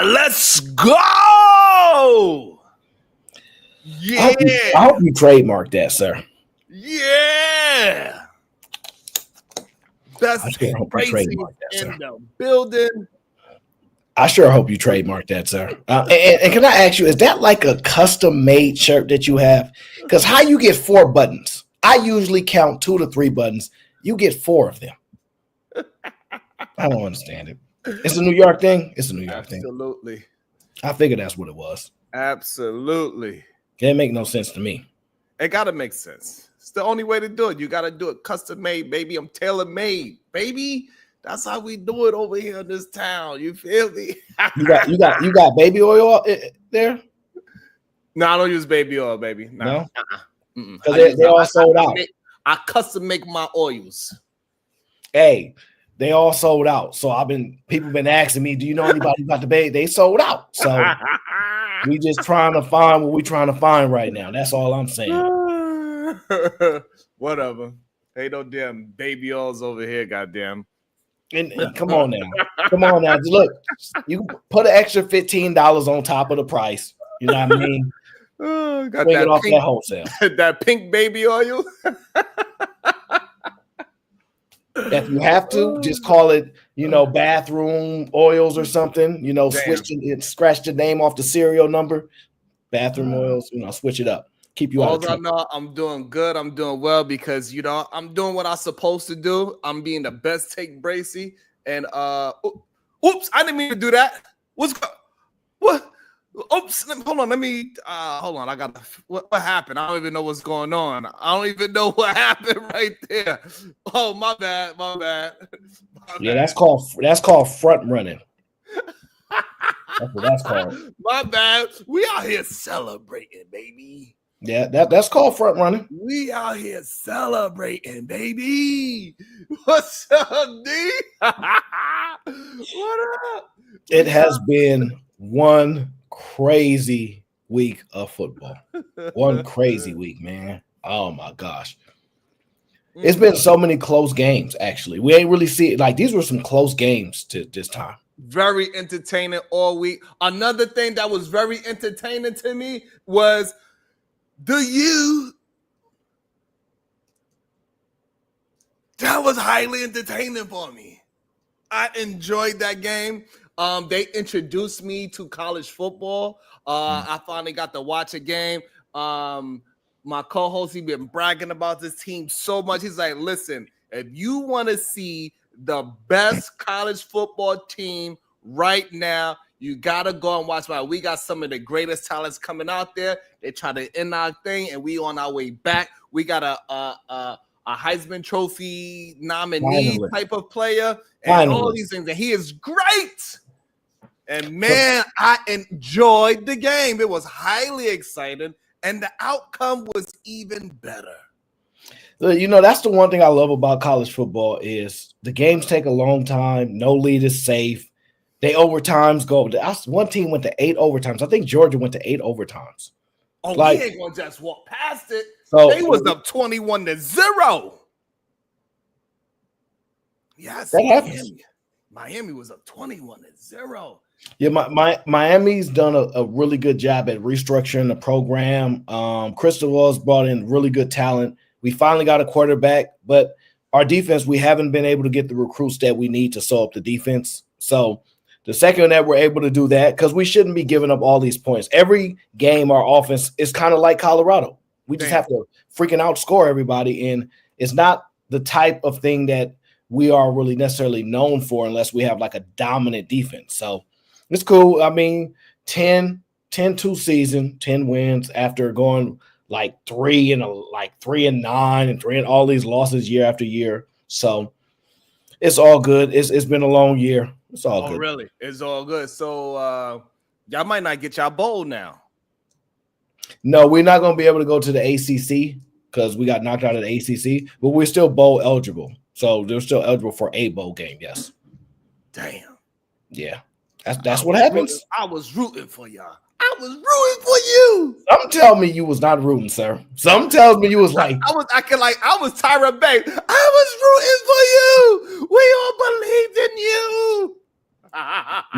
Let's go. Yeah. I hope you trademark that, sir. Yeah. Best racing in the building. I sure hope you trademark that, sir. And can I ask you, is that like a custom-made shirt that you have? Because how you get 4 buttons? I usually count 2 to 3 buttons. You get 4 of them. I don't understand it. It's a New York thing. It's a New York thing. Absolutely. I figured that's what it was. Absolutely. Can't make no sense to me. It got to make sense. It's the only way to do it. You got to do it custom made, baby. I'm tailor made, baby. That's how we do it over here in this town. You feel me? you got baby oil there? No, I don't use baby oil, baby. No, because they all sold out. I custom make my oils. Hey, they all sold out. So people been asking me, do you know anybody about the baby? They sold out. So we just trying to find what we trying to find right now. That's all I'm saying. Whatever. Ain't no damn baby oils over here, goddamn. And come on now. Look, you put an extra $15 on top of the price. You know what I mean? Got Bring that it off pink, that wholesale. That pink baby oil. If you have to, just call it, bathroom oils or something. Scratch the name off the serial number. Bathroom oils. Switch it up. Keep you out of trouble. All I know, I'm doing good. I'm doing well because I'm doing what I'm supposed to do. I'm being the best take Bracy. And oops, I didn't mean to do that. What? Oops, hold on. Let me hold on. I got what happened? I don't even know what's going on. I don't even know what happened right there. Oh, my bad. Yeah, that's called front running. That's what that's called. My bad. We out here celebrating, baby. Yeah, that's called front running. We out here celebrating, baby. What's up, D? What up? It has been one crazy week of football. One crazy week, man. Oh my gosh. It's been so many close games, actually. We ain't really see it. Like, these were some close games to this time. Very entertaining all week. Another thing that was very entertaining to me was that was highly entertaining for me. I enjoyed that game. They introduced me to college football. I finally got to watch a game. My co-host, he been bragging about this team so much. He's like, listen, if you want to see the best college football team right now, you got to go and watch. We got some of the greatest talents coming out there. They try to end our thing, and we on our way back. We got a Heisman Trophy nominee type of player and all these things. And he is great. And, man, I enjoyed the game. It was highly exciting, and the outcome was even better. That's the one thing I love about college football is the games take a long time. No lead is safe. They overtimes go. One team went to 8 overtimes. I think Georgia went to 8 overtimes. Oh, we ain't going to just walk past it. So, they was up 21-0. Yes, that happens. Miami was up 21-0. Yeah, Miami's done a really good job at restructuring the program. Cristobal's brought in really good talent. We finally got a quarterback, but our defense, we haven't been able to get the recruits that we need to sew up the defense. So the second that we're able to do that, because we shouldn't be giving up all these points. Every game, our offense is kind of like Colorado. We just have to freaking outscore everybody, and it's not the type of thing that we are really necessarily known for unless we have like a dominant defense. So it's cool. I mean, 10-2 season, 10 wins after going like 3-9 and 3 and all these losses year after year. So it's all good. It's been a long year. It's all good. Really? It's all good. So y'all might not get y'all bowl now. No, we're not going to be able to go to the ACC because we got knocked out of the ACC, but we're still bowl eligible. So they're still eligible for a bowl game. Yes. Damn. Yeah. That's what happens. I was rooting for y'all. I was rooting for you. Some tell me you was not rooting, sir. Some tells me you was like I was Tyra Banks. I was rooting for you. We all believed in you.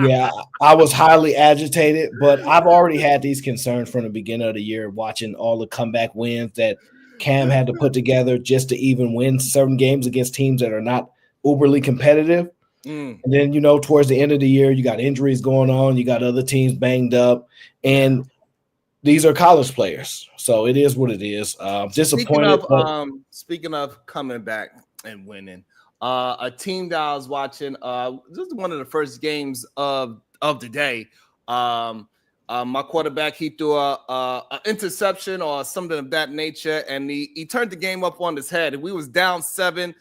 Yeah, I was highly agitated, but I've already had these concerns from the beginning of the year, watching all the comeback wins that Cam had to put together just to even win certain games against teams that are not uberly competitive. Mm, And then, towards the end of the year, you got injuries going on, you got other teams banged up, yeah. and these are college players. So it is what it is. Speaking Disappointed, of but speaking of coming back and winning, a team that I was watching, this is one of the first games of the day. Um, my quarterback, he threw a interception or something of that nature, and he turned the game up on his head. And we was down 7-0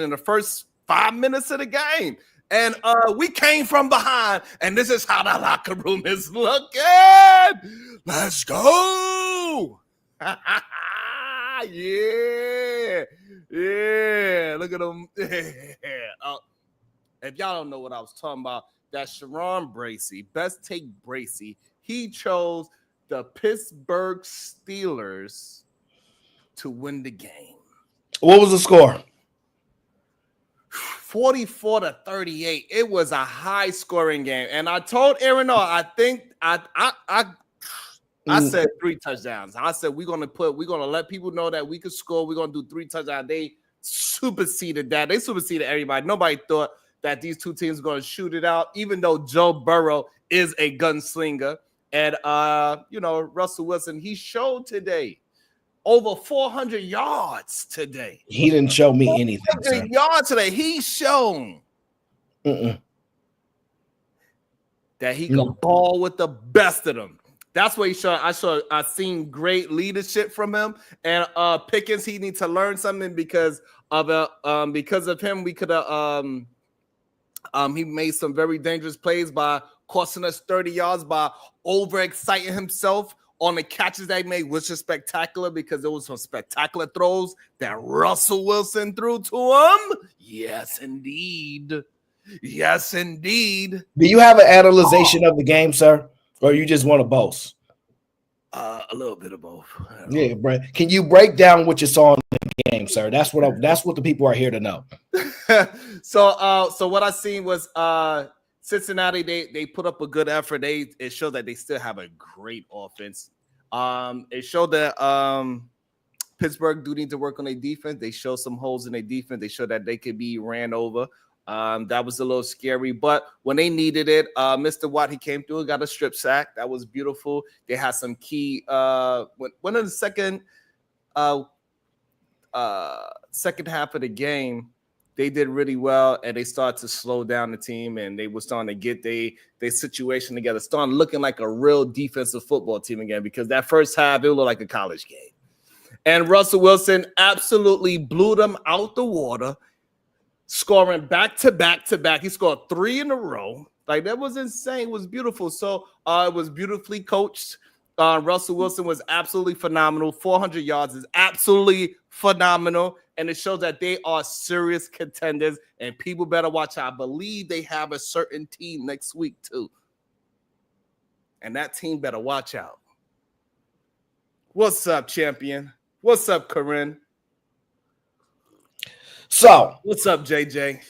in the first 5 minutes of the game. And we came from behind, and this is how the locker room is looking. Let's go. Yeah. Yeah. Look at them. If y'all don't know what I was talking about, that Sharon Bracey, best take Bracey, he chose the Pittsburgh Steelers to win the game. what was the score? 44-38. It was a high scoring game. And I told Aaron, I think I said 3 touchdowns. I said we're gonna let people know that we could score. We're gonna do 3 touchdowns. They superseded that. They superseded everybody. Nobody thought that these two teams were gonna shoot it out, even though Joe Burrow is a gunslinger. And Russell Wilson, he showed today over 400 yards today. He didn't show me anything, sir. Yards today. He's shown Mm-mm. that he can ball with the best of them. That's what he showed. I seen great leadership from him. And Pickens, he needs to learn something because of him. We could have he made some very dangerous plays by costing us 30 yards by overexciting himself on the catches they made, which is spectacular because there was some spectacular throws that Russell Wilson threw to him. Yes, indeed. Yes, indeed. Do you have an analyzation of the game, sir? Or you just want to boast? A little bit of both. Yeah, Brent. Can you break down what you saw in the game, sir? That's what the people are here to know. So what I seen was Cincinnati. They put up a good effort. It showed that they still have a great offense. It showed that Pittsburgh do need to work on their defense. They show some holes in their defense. They showed that they could be ran over. That was a little scary, but when they needed it, Mr. Watt, he came through and got a strip sack. That was beautiful. They had some key when in the second half of the game, they did really well, and they started to slow down the team, and they were starting to get their situation together, starting looking like a real defensive football team again, because that first half, it looked like a college game. And Russell Wilson absolutely blew them out the water, scoring back to back to back. He scored 3 in a row. Like, that was insane. It was beautiful. So it was beautifully coached. Russell Wilson was absolutely phenomenal. 400 yards is absolutely phenomenal. And it shows that they are serious contenders. And people better watch out. I believe they have a certain team next week, too. And that team better watch out. What's up, champion? What's up, Corinne? So, what's up, JJ?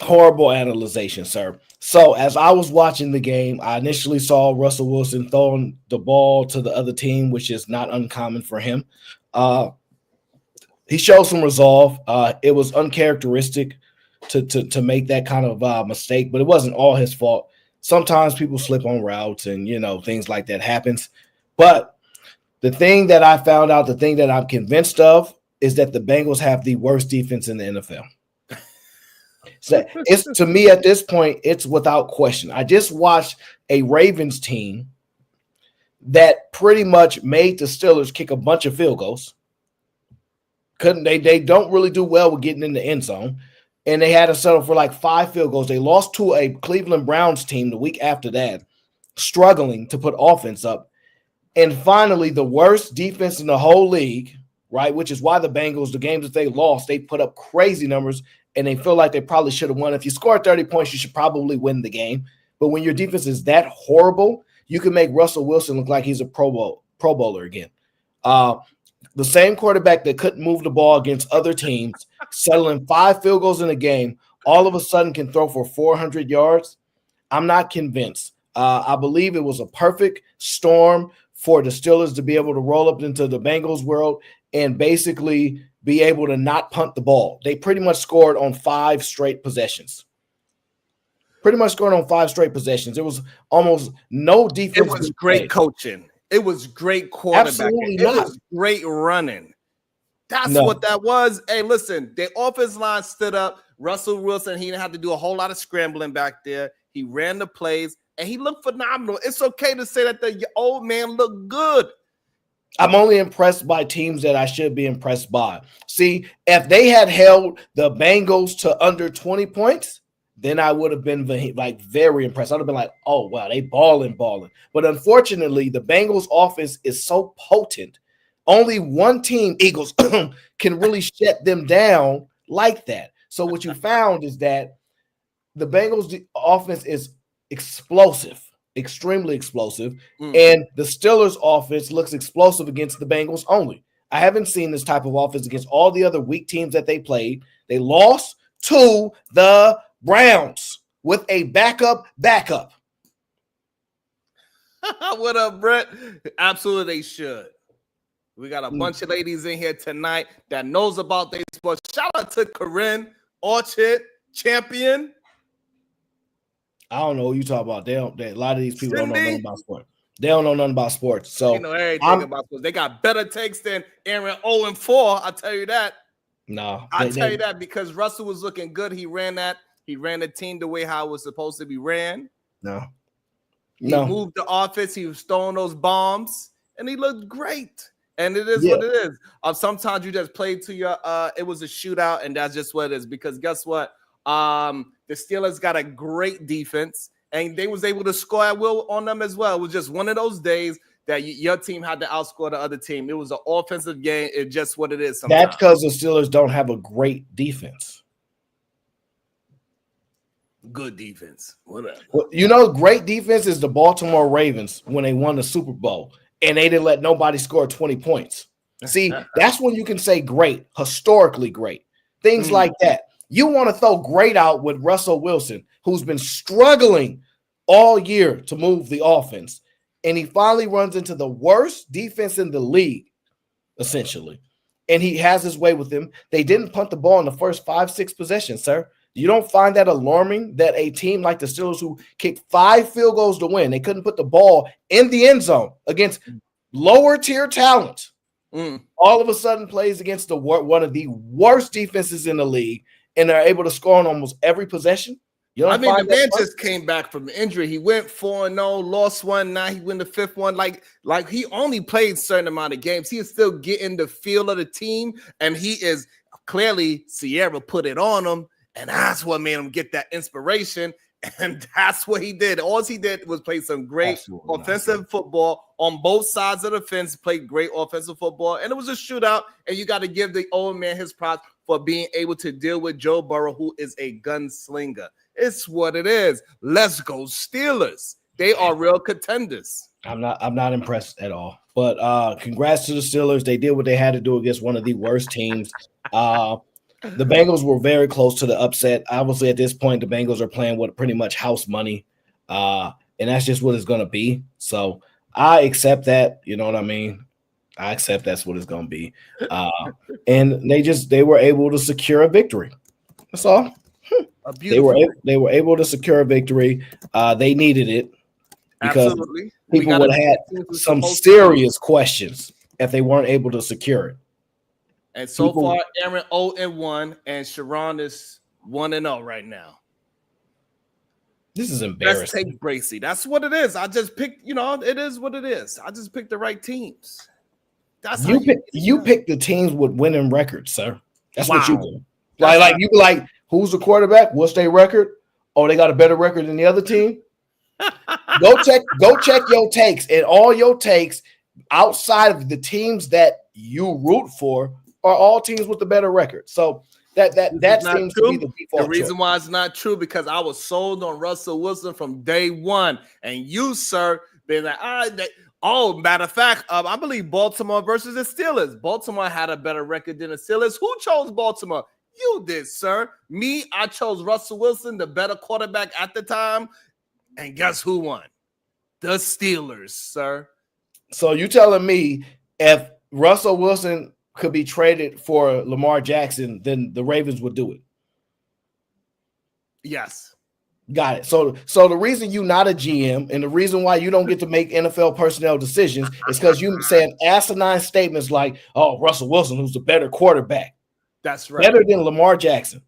Horrible analyzation, sir. So, as I was watching the game, I initially saw Russell Wilson throwing the ball to the other team, which is not uncommon for him. He showed some resolve. It was uncharacteristic to make that kind of mistake, but it wasn't all his fault. Sometimes people slip on routes and, things like that happens. But the thing that I found out, the thing that I'm convinced of, is that the Bengals have the worst defense in the NFL. So it's, to me, at this point, it's without question. I just watched a Ravens team that pretty much made the Steelers kick a bunch of field goals. They don't really do well with getting in the end zone, and they had to settle for like 5 field goals. They lost to a Cleveland Browns team the week after that, struggling to put offense up. And finally, the worst defense in the whole league, right, which is why the Bengals, the games that they lost, they put up crazy numbers, and they feel like they probably should have won. If you score 30 points, you should probably win the game. But when your defense is that horrible, you can make Russell Wilson look like he's a Pro Bowler again. The same quarterback that couldn't move the ball against other teams, settling 5 field goals in a game, all of a sudden can throw for 400 yards. I'm not convinced. I believe it was a perfect storm for the Steelers to be able to roll up into the Bengals world and basically be able to not punt the ball. They pretty much scored on 5 straight possessions. There was almost no defense. It was great coaching. It was great quarterbacking. Absolutely It not. was great running. That's No. what that was. Hey, listen, the offense line stood up. Russell Wilson, he didn't have to do a whole lot of scrambling back there. He ran the plays, and he looked phenomenal. It's okay to say that the old man looked good. I'm only impressed by teams that I should be impressed by. See, if they had held the Bengals to under 20 points, then I would have been like very impressed. I'd have been like, oh, wow, they balling. But unfortunately, the Bengals offense is so potent. Only one team, Eagles, can really shut them down like that. So what you found is that the Bengals offense is explosive. Extremely explosive, and the Steelers offense looks explosive against the Bengals only. I haven't seen this type of offense against all the other weak teams that they played. They lost to the Browns with a backup. What up, Brett? Absolutely, they should. We got a bunch of ladies in here tonight that knows about their sports. Shout out to Corinne Orchard, champion. I don't know what you talk about. A lot of these people don't know nothing about sports. They don't know nothing about sports. So they know everything about sports. They got better takes than Aaron 0-4. I'll tell you that. No, I'll tell you that because Russell was looking good. He ran the team the way how it was supposed to be ran. He moved the offense. He was throwing those bombs, and he looked great. And it is what it is. Sometimes you just play to your it was a shootout, and that's just what it is. Because guess what? The Steelers got a great defense, and they was able to score at will on them as well. It was just one of those days that your team had to outscore the other team. It was an offensive game. It's just what it is sometimes. That's because the Steelers don't have a great defense. Good defense. Whatever. Well, great defense is the Baltimore Ravens when they won the Super Bowl, and they didn't let nobody score 20 points. See, that's when you can say great, historically great. Things like that. You want to throw great out with Russell Wilson, who's been struggling all year to move the offense. And he finally runs into the worst defense in the league, essentially. And he has his way with him. They didn't punt the ball in the first 5-6 possessions, sir. You don't find that alarming that a team like the Steelers, who kicked 5 field goals to win, they couldn't put the ball in the end zone against lower tier talent, all of a sudden plays against one of the worst defenses in the league, and they're able to score on almost every possession? The man just came back from injury. He went 4-0, lost one. Now he win the 5th one. Like he only played a certain amount of games. He is still getting the feel of the team, and he is clearly Sierra put it on him, and that's what made him get that inspiration. And that's what he did. All he did was play some great offensive football on both sides of the fence, played great offensive football, and it was a shootout. And you got to give the old man his props for being able to deal with Joe Burrow, who is a gunslinger. It's what it is. Let's go Steelers. They are real contenders. I'm not impressed at all. But congrats to the Steelers. They did what they had to do against one of the worst teams. The Bengals were very close to the upset. Obviously, at this point, the Bengals are playing with pretty much house money. And that's just what it's going to be. So I accept that. You know what I mean? I accept that's what it's going to be. And they were able to secure a victory. That's all. They were able to secure a victory. They needed it because people would have had some serious questions if they weren't able to secure it. And so far, Aaron 0-1, and Sharon is 1-0 right now. This is embarrassing. Let's take Bracey. That's what it is. I just picked, it is what it is. I just picked the right teams. That's you pick the teams with winning records, sir. That's what you do. Like you be like, who's the quarterback? What's their record? Oh, they got a better record than the other team. Go check your takes, and all your takes outside of the teams that you root for are all teams with the better record. So that seems to be the default. The reason why it's not true because I was sold on Russell Wilson from day one, and you, sir, been like, matter of fact, I believe Baltimore versus the Steelers. Baltimore had a better record than the Steelers. Who chose Baltimore? You did, sir. Me, I chose Russell Wilson, the better quarterback at the time. And guess who won? The Steelers, sir. So you telling me if Russell Wilson could be traded for Lamar Jackson, then the Ravens would do it? Yes. Got it. So the reason you're not a GM and the reason why you don't get to make NFL personnel decisions is because you saying asinine statements like, "Oh, Russell Wilson, who's the better quarterback." That's right. Better than Lamar Jackson.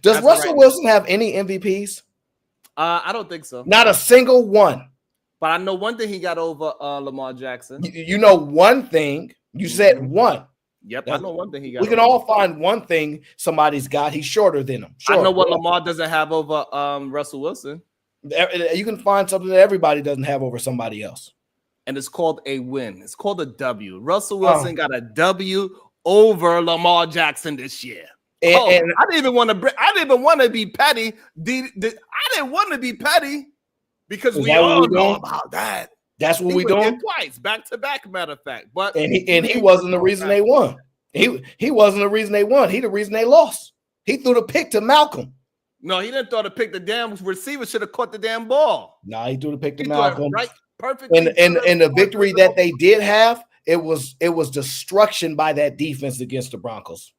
Does Russell Wilson have any MVPs? I don't think so. Not a single one. But I know one thing he got over Lamar Jackson. You know one thing. You said one. Yep, I know one thing he got. We can all find one thing somebody's got. He's shorter than him. I know what Lamar doesn't have over Russell Wilson. You can find something that everybody doesn't have over somebody else. And it's called a win. It's called a W. Russell Wilson got a W over Lamar Jackson this year. And I didn't even want to be petty. I didn't want to be petty because we all know about that. That's what we doing twice, back to back. Matter of fact, but he wasn't the reason they won. He wasn't the reason they won. He the reason they lost. He threw the pick to Malcolm. No, he didn't throw the pick. The damn receiver should have caught the damn ball. No, he threw the pick to Malcolm. Right, perfect. And the victory that they did have, it was destruction by that defense against the Broncos.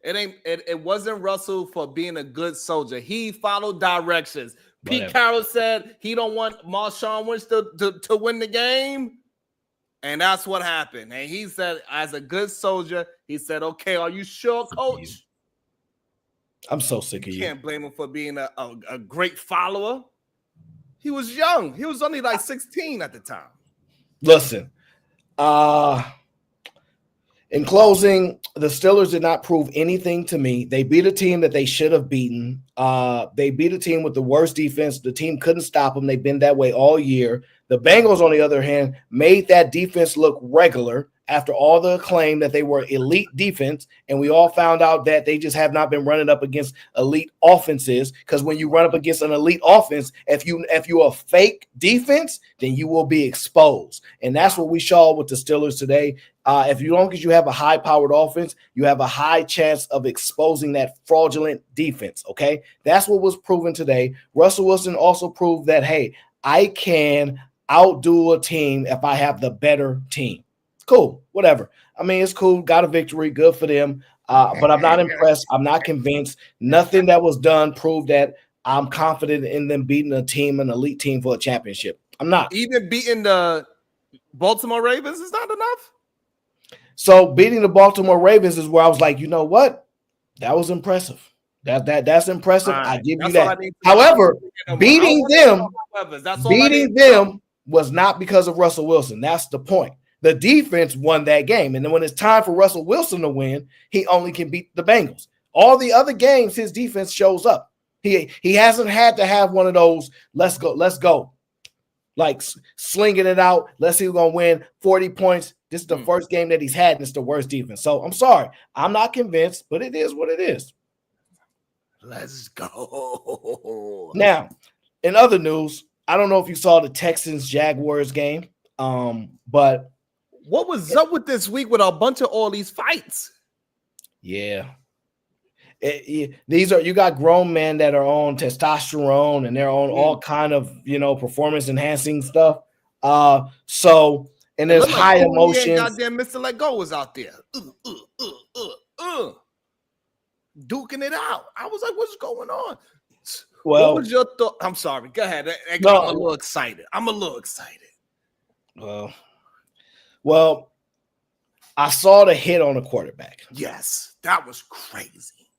It wasn't Russell for being a good soldier. He followed directions. Pete Carroll said he don't want Marshawn Lynch to win the game. And that's what happened. And he said, as a good soldier, he said, "Okay, are you sure, coach?" I'm so sick of you. Can't blame him for being a great follower. He was young. He was only like 16 at the time. Listen, in closing, the Steelers did not prove anything to me. They beat a team that they should have beaten. They beat a team with the worst defense. The team couldn't stop them. They've been that way all year. The Bengals, on the other hand, made that defense look regular after all the acclaim that they were elite defense. And we all found out that they just have not been running up against elite offenses, because when you run up against an elite offense, if you're a fake defense, then you will be exposed. And that's what we saw with the Steelers today. As long as you have a high-powered offense, you have a high chance of exposing that fraudulent defense, okay? That's what was proven today. Russell Wilson also proved that, hey, I can outdo a team if I have the better team. Cool, whatever. I mean, it's cool. Got a victory. Good for them. But I'm not impressed. I'm not convinced. Nothing that was done proved that I'm confident in them beating a team, an elite team, for a championship. I'm not. Even beating the Baltimore Ravens is not enough? So beating the Baltimore Ravens is where I was like, you know what? That was impressive. That's impressive. Right. I give you that. However, beating them was not because of Russell Wilson. That's the point. The defense won that game. And then when it's time for Russell Wilson to win, he only can beat the Bengals. All the other games, his defense shows up. He hasn't had to have one of those, let's go. Like slinging it out. Let's see who's going to win 40 points. This is the first game that he's had, and it's the worst defense. So I'm sorry. I'm not convinced, but it is what it is. Let's go. Now, in other news, I don't know if you saw the Texans-Jaguars game, but what was up with this week with a bunch of all these fights? Yeah. You got grown men that are on testosterone and they're on all kind of, performance enhancing stuff. And there's high emotions. Goddamn Mr. Let Go was out there. Duking it out. I was like, what's going on? Well, what was your thought? I'm sorry. Go ahead. I'm a little excited. Well, I saw the hit on the quarterback. Yes, that was crazy.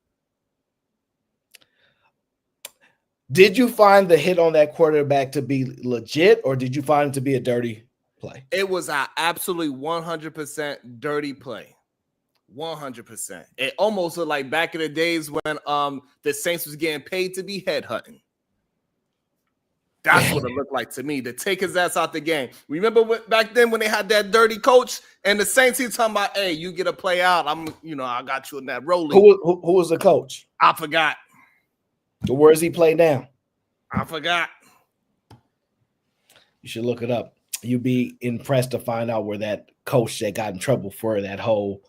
Did you find the hit on that quarterback to be legit, or did you find it to be a dirty play? It was an absolutely 100% dirty play. 100%. It almost looked like back in the days when the Saints was getting paid to be headhunting. That's what it looked like to me, to take his ass out the game. Remember back then when they had that dirty coach and the Saints, he talking about, hey, you get a play out. I got you in that rolling. Who was the coach? I forgot. Where does he play now? I forgot. You should look it up. You'd be impressed to find out where that coach that got in trouble for that whole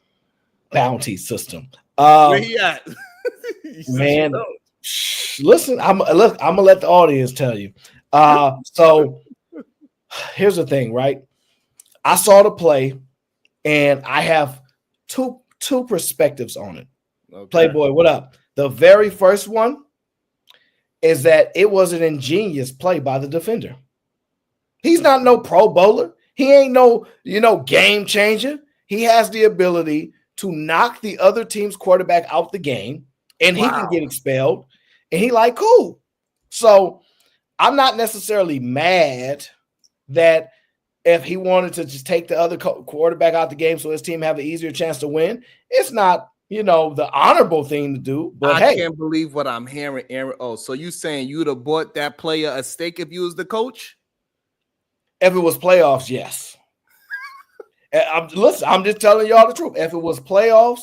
bounty system. Where he at? Man, listen, I'm gonna let the audience tell you. So here's the thing, right? I saw the play, and I have two perspectives on it. Okay. Playboy, what up? The very first one is that it was an ingenious play by the defender. He's not no pro bowler. He ain't no, game changer. He has the ability to knock the other team's quarterback out the game, and he can get expelled. And he like, cool. So I'm not necessarily mad that if he wanted to just take the other quarterback out the game so his team have an easier chance to win, it's not, the honorable thing to do. But I can't believe what I'm hearing, Aaron. Oh, so you saying you'd have bought that player a steak if you was the coach? If it was playoffs, yes. Listen, I'm just telling y'all the truth. If it was playoffs,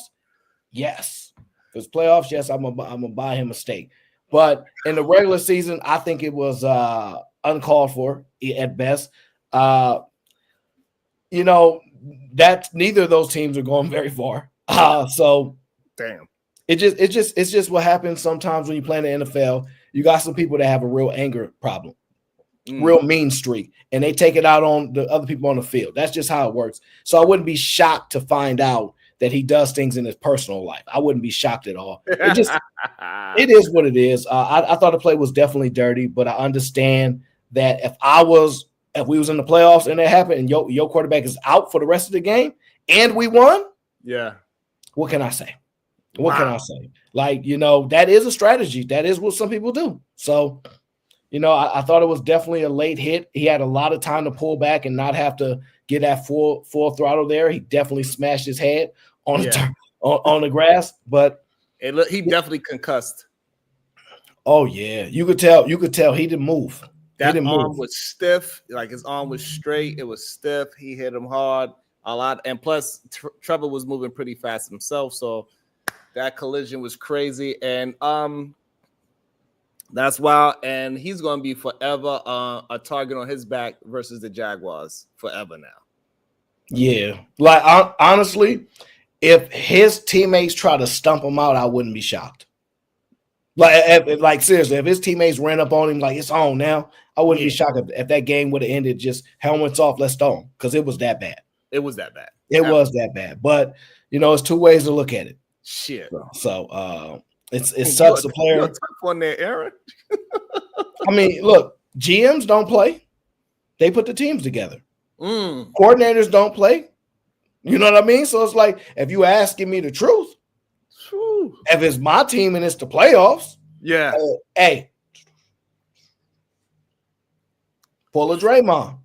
yes. If it's playoffs, yes, I'm gonna buy him a steak. But in the regular season, I think it was uncalled for at best. That neither of those teams are going very far. So damn. It's just what happens sometimes when you play in the NFL. You got some people that have a real anger problem. Real mean streak, and they take it out on the other people on the field. That's just how it works. So I wouldn't be shocked to find out that he does things in his personal life. I wouldn't be shocked at all. It is what it is. I thought the play was definitely dirty, but I understand that if we was in the playoffs and that happened, and your quarterback is out for the rest of the game, and we won, yeah, what can I say? What can I say? Like, that is a strategy. That is what some people do. So. I thought it was definitely a late hit. He had a lot of time to pull back and not have to get that full throttle there. He definitely smashed his head on the grass, but he definitely concussed. Oh yeah, you could tell he didn't move. That arm was stiff, like his arm was straight. It was stiff. He hit him hard a lot, and plus Trevor was moving pretty fast himself, so that collision was crazy. And that's wild, and he's going to be forever a target on his back versus the Jaguars forever now. Yeah, like honestly, if his teammates try to stump him out, I wouldn't be shocked. Like seriously, if his teammates ran up on him like it's on now, I wouldn't be shocked if that game would have ended just helmets off, let's go, because it was that bad. It was that bad. Was that bad. But it's two ways to look at it. Shit. So it sucks the player. You're tough on there, Aaron. I mean, look, GMs don't play; they put the teams together. Coordinators don't play. You know what I mean? So it's like if you asking me the truth, if it's my team and it's the playoffs, hey, pull a Draymond.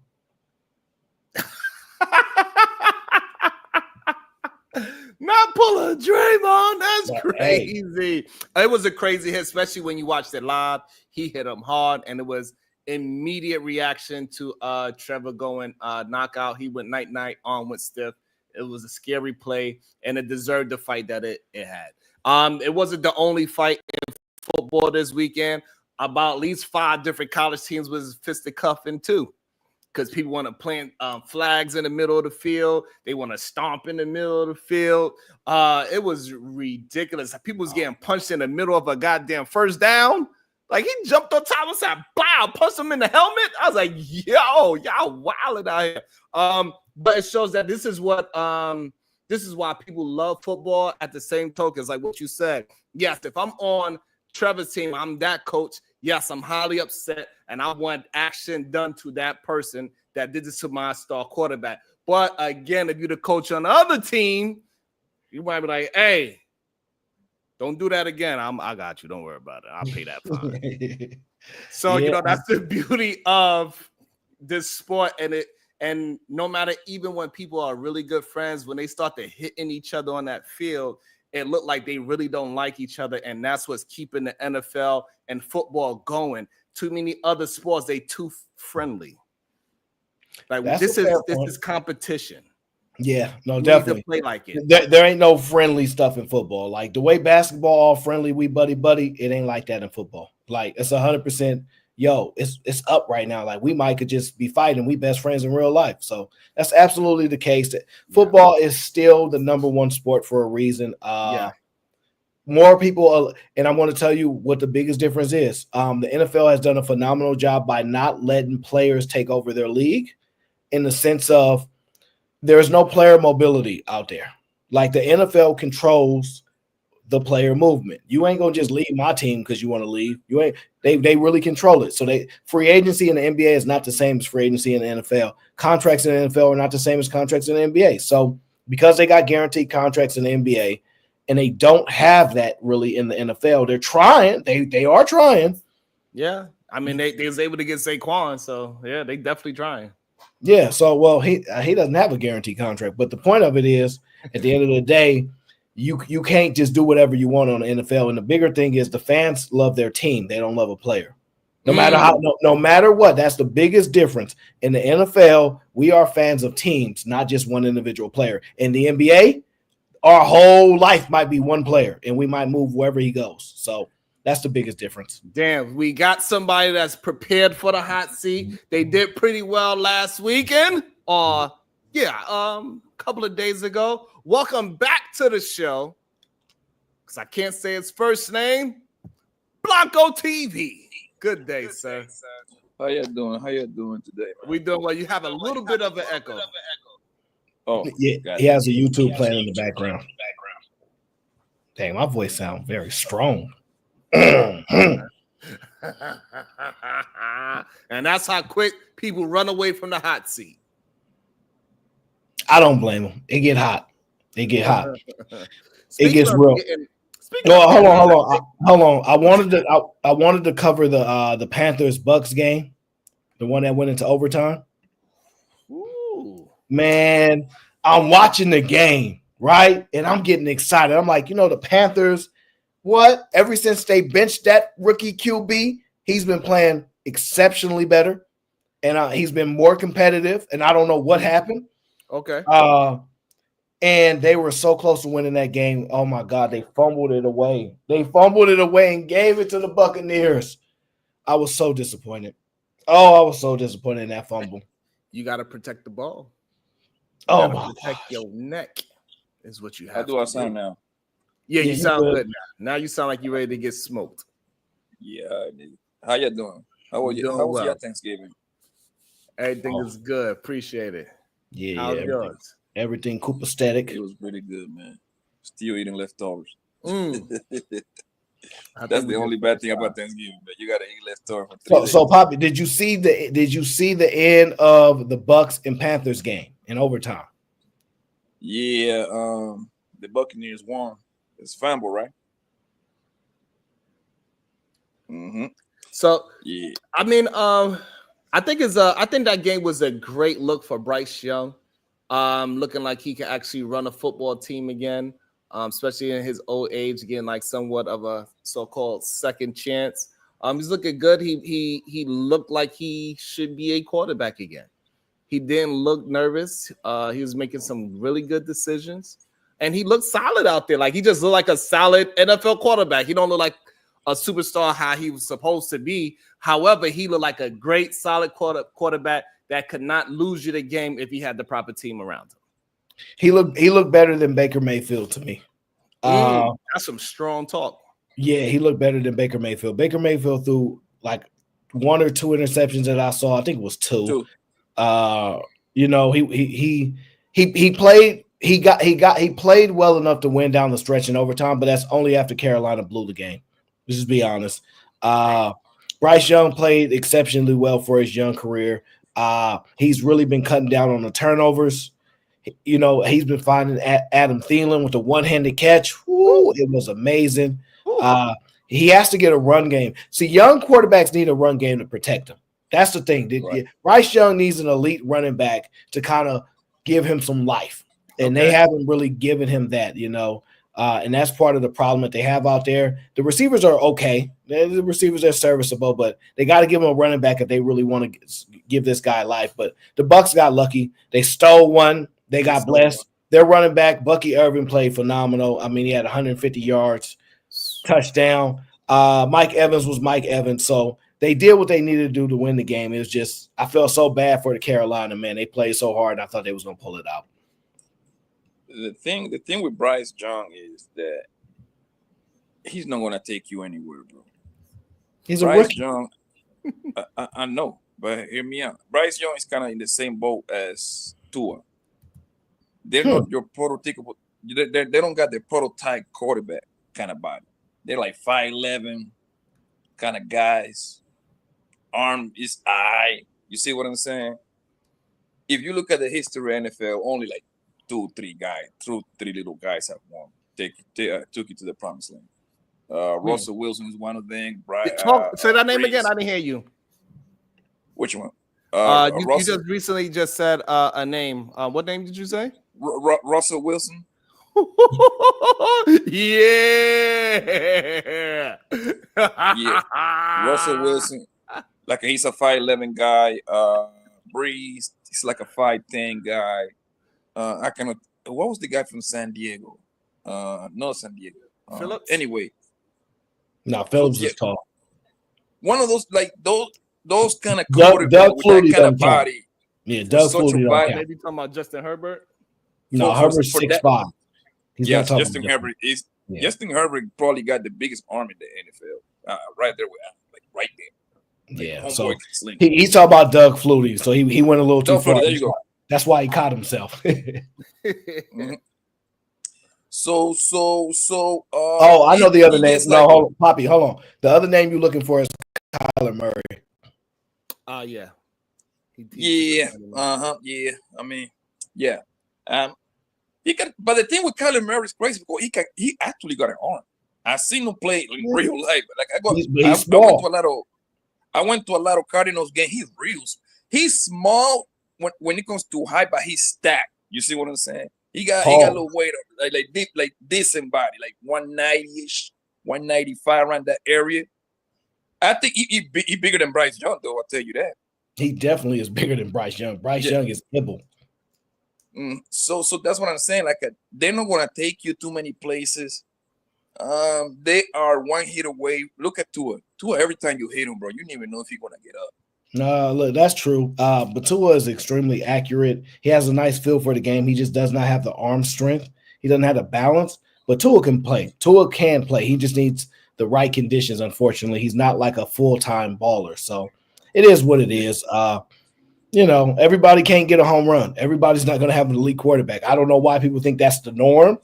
Not pull a Draymond. That's crazy. It was a crazy hit, especially when you watched it live. He hit him hard, and it was immediate reaction to Trevor going knockout. He went night, arm went stiff. It was a scary play, and it deserved the fight that it had. It wasn't the only fight in football this weekend. About at least 5 different college teams was fisticuffing too. Because people want to plant flags in the middle of the field. They want to stomp in the middle of the field. It was ridiculous. People was getting punched in the middle of a goddamn first down. Like, he jumped on top and said, "Bow!" Punched him in the helmet. I was like, yo, y'all wilding out here. But it shows that this is why people love football. At the same token, it's like what you said. Yes, if I'm on Trevor's team, I'm that coach. Yes, I'm highly upset, and I want action done to that person that did this to my star quarterback. But again, if you're the coach on the other team, you might be like, "Hey, don't do that again. I got you. Don't worry about it. I'll pay that fine." So that's the beauty of this sport, and no matter, even when people are really good friends, when they start to hitting each other on that field, it looked like they really don't like each other, and that's what's keeping the NFL and football going. Too many other sports, they too friendly. Like this is competition. Yeah, no, definitely. To play like it. There ain't no friendly stuff in football. Like the way basketball all friendly, we buddy, it ain't like that in football. Like it's 100%. Yo, it's up right now. Like we could just be fighting. We best friends in real life. So that's absolutely the case. Football is still the number one sport for a reason. more people, and I'm going to tell you what the biggest difference is. The NFL has done a phenomenal job by not letting players take over their league, in the sense of there's no player mobility out there. Like the NFL controls the player movement. You ain't gonna just leave my team because you want to leave. You ain't. They really control it. So free agency in the NBA is not the same as free agency in the NFL. Contracts in the NFL are not the same as contracts in the NBA. So because they got guaranteed contracts in the NBA, and they don't have that really in the NFL, they're trying. They are trying. Yeah, I mean they was able to get Saquon, so yeah, they definitely trying. Yeah. So well, he doesn't have a guaranteed contract, but the point of it is, at the end of the day, you can't just do whatever you want on the NFL. And the bigger thing is the fans love their team. They don't love a player. No matter how, no matter what, that's the biggest difference. In the NFL, we are fans of teams, not just one individual player. In the NBA, our whole life might be one player, and we might move wherever he goes. So that's the biggest difference. Damn, we got somebody that's prepared for the hot seat. They did pretty well last weekend. A couple of days ago. Welcome back to the show. Because I can't say his first name. Blanco TV. Good day, sir. How you doing? How you doing today, man? We doing well. You have a little bit of an echo. Oh, yeah, he has a YouTube playing in the background. Dang, my voice sounds very strong. And that's how quick people run away from the hot seat. I don't blame them. It get hot. It gets real. Hold on. I wanted to cover the Panthers Bucks game, the one that went into overtime. Ooh. Man, I'm watching the game, right? And I'm getting excited. I'm like, the Panthers, what? Ever since they benched that rookie QB, he's been playing exceptionally better. And he's been more competitive. And I don't know what happened. Okay. And they were so close to winning that game. Oh, my God. They fumbled it away. And gave it to the Buccaneers. I was so disappointed. Oh, I was so disappointed in that fumble. You got to protect the ball. Protect your neck is what you have. How do I sound now? Yeah, you sound good now. Now you sound like you're ready to get smoked. Yeah. How you doing? How was your Thanksgiving? Everything is good. Appreciate it. Yeah, everything Cooper-static. It was pretty good, man. Still eating leftovers. That's the only bad thing about Thanksgiving, but you gotta eat leftovers for 3 days. So Poppy, did you see the end of the Bucks and Panthers game in overtime? Yeah, the Buccaneers won. It's fumble, right? Mm-hmm. So yeah, I mean, I think that game was a great look for Bryce Young. Looking like he can actually run a football team again, especially in his old age, getting like somewhat of a so-called second chance. He's looking good. He looked like he should be a quarterback again. He didn't look nervous. He was making some really good decisions, and he looked solid out there. Like he just looked like a solid NFL quarterback. He don't look like a superstar how he was supposed to be. However, he looked like a great, solid quarterback that could not lose you the game if he had the proper team around him. He looked better than Baker Mayfield to me. That's some strong talk. Yeah, he looked better than Baker Mayfield. Baker Mayfield threw like 1 or 2 interceptions that I saw. I think it was 2. He played well enough to win down the stretch in overtime, but that's only after Carolina blew the game. Let's just be honest. Bryce Young played exceptionally well for his young career. He's really been cutting down on the turnovers. He's been finding Adam Thielen with a one-handed catch. Woo, it was amazing. He has to get a run game. See, young quarterbacks need a run game to protect them. That's the thing. Right. Bryce Young needs an elite running back to kind of give him some life, and they haven't really given him that, and that's part of the problem that they have out there. The receivers are okay. The receivers are serviceable, but they got to give him a running back if they really want to give this guy life. But the Bucs got lucky. They stole one. They got blessed. Their running back, Bucky Irvin, played phenomenal. I mean, he had 150 yards, touchdown. Mike Evans was Mike Evans. So they did what they needed to do to win the game. It was just, I felt so bad for the Carolina, man. They played so hard, and I thought they was going to pull it out. The thing with Bryce Young is that he's not gonna take you anywhere, bro. He's a Bryce rookie. Young, I know, but hear me out. Bryce Young is kind of in the same boat as Tua. They're not your prototypical. They don't got the prototype quarterback kind of body. They're like 5'11" kind of guys. Arm is high. You see what I'm saying? If you look at the history of NFL, only like 3 little guys have won. Took you to the promised land. Russell Wilson is one of them. Say that name again. Breeze. I didn't hear you. Which one? You just recently just said a name. What name did you say? Russell Wilson. Yeah. Yeah. Russell Wilson. Like he's a 5'11" guy. Breeze, he's like a 5'10" guy. I cannot. What was the guy from San Diego? No, San Diego. Phillips. Anyway. No, Phillips is tall. One of those like those kind of Doug with that kind of body. Yeah, Doug Flutie don't count. Maybe talking about Justin Herbert. No, Herbert's 6'5". Yes, Justin Herbert is. Yeah. Justin Herbert probably got the biggest arm in the NFL. Right there with like right there. Like yeah, so he's talking about Doug Flutie, so he went a little too far. There you go. That's why he caught himself. Mm-hmm. So. I know the other name. No, hold on, Poppy, hold on. The other name you're looking for is Kyler Murray. Yeah. Yeah. Yeah. I mean, yeah. He got, but the thing with Kyler Murray is crazy because he actually got an arm. I seen him play in real life. Like I went to a lot of Cardinals games. He's small when it comes to height, but he's stacked. You see what I'm saying? He got a little weight, like decent body, like 190-ish, 195 around that area. I think he bigger than Bryce Young, though. I'll tell you that. He definitely is bigger than Bryce Young. Bryce Young is kibble. So that's what I'm saying. Like they're not gonna take you too many places. They are one hit away. Look at Tua. Every time you hit him, bro, you don't even know if he's gonna get up. No, look, that's true. But Tua is extremely accurate. He has a nice feel for the game. He just does not have the arm strength. He doesn't have the balance. But Tua can play. He just needs the right conditions. Unfortunately, he's not like a full-time baller. So it is what it is. Everybody can't get a home run. Everybody's not going to have an elite quarterback. I don't know why people think that's the norm,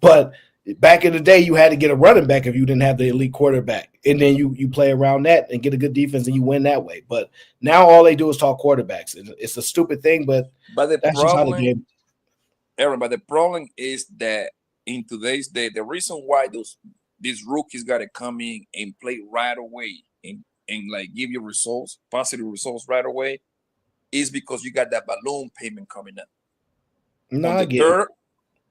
but back in the day, you had to get a running back if you didn't have the elite quarterback, and then you play around that and get a good defense and you win that way. But now all they do is talk quarterbacks. It's a stupid thing, but that's just how the game. Aaron, but the problem is that in today's day, the reason why these rookies got to come in and play right away and like give you results, positive results right away, is because you got that balloon payment coming up.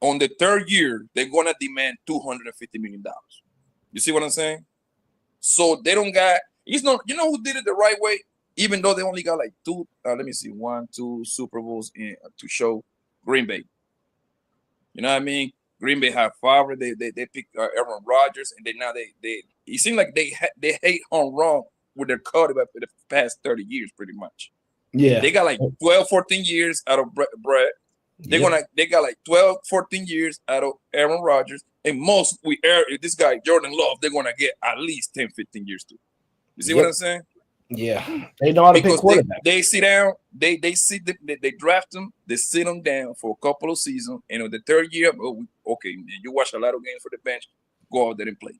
On the third year, they're gonna demand $250 million. You see what I'm saying? So they don't got. You know who did it the right way? Even though they only got like 2 Super Bowls to show Green Bay. You know what I mean? Green Bay have Favre. They picked Aaron Rodgers, and it seemed like they hate home run with their quarterback for the past 30 years, pretty much. Yeah, they got like 12, 14 years out of Brett. They got like 12, 14 years out of Aaron Rodgers, and this guy Jordan Love, they're gonna get at least 10, 15 years too. You see what I'm saying? Yeah, they know how to pick quarterback. They sit down, they draft them, they sit them down for a couple of seasons, and on the third year, you watch a lot of games for the bench, go out there and play.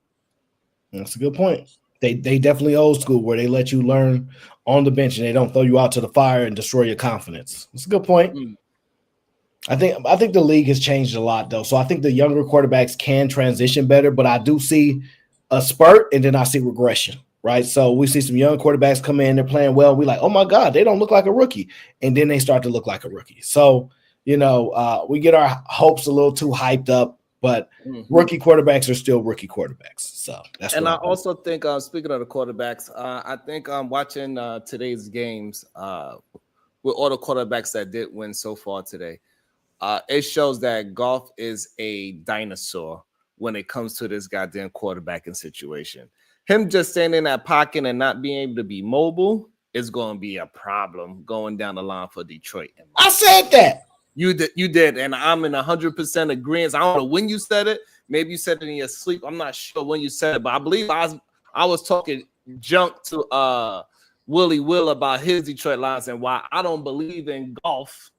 That's a good point. They definitely old school where they let you learn on the bench and they don't throw you out to the fire and destroy your confidence. That's a good point. I think the league has changed a lot though. So I think the younger quarterbacks can transition better, but I do see a spurt and then I see regression, right? So we see some young quarterbacks come in, they're playing well. We like, oh my God, they don't look like a rookie. And then they start to look like a rookie. So, we get our hopes a little too hyped up. But rookie quarterbacks are still rookie quarterbacks. So that's. And I also think, speaking of the quarterbacks, I think I'm watching today's games with all the quarterbacks that did win so far today. It shows that Goff is a dinosaur when it comes to this goddamn quarterbacking situation. Him just standing in that pocket and not being able to be mobile is going to be a problem going down the line for Detroit. I said that. You did, and I'm in 100% agreement. I don't know when you said it Maybe you said it in your sleep. I'm not sure when you said it, but I believe I was talking junk to Willie Will about his Detroit Lions and why I don't believe in golf.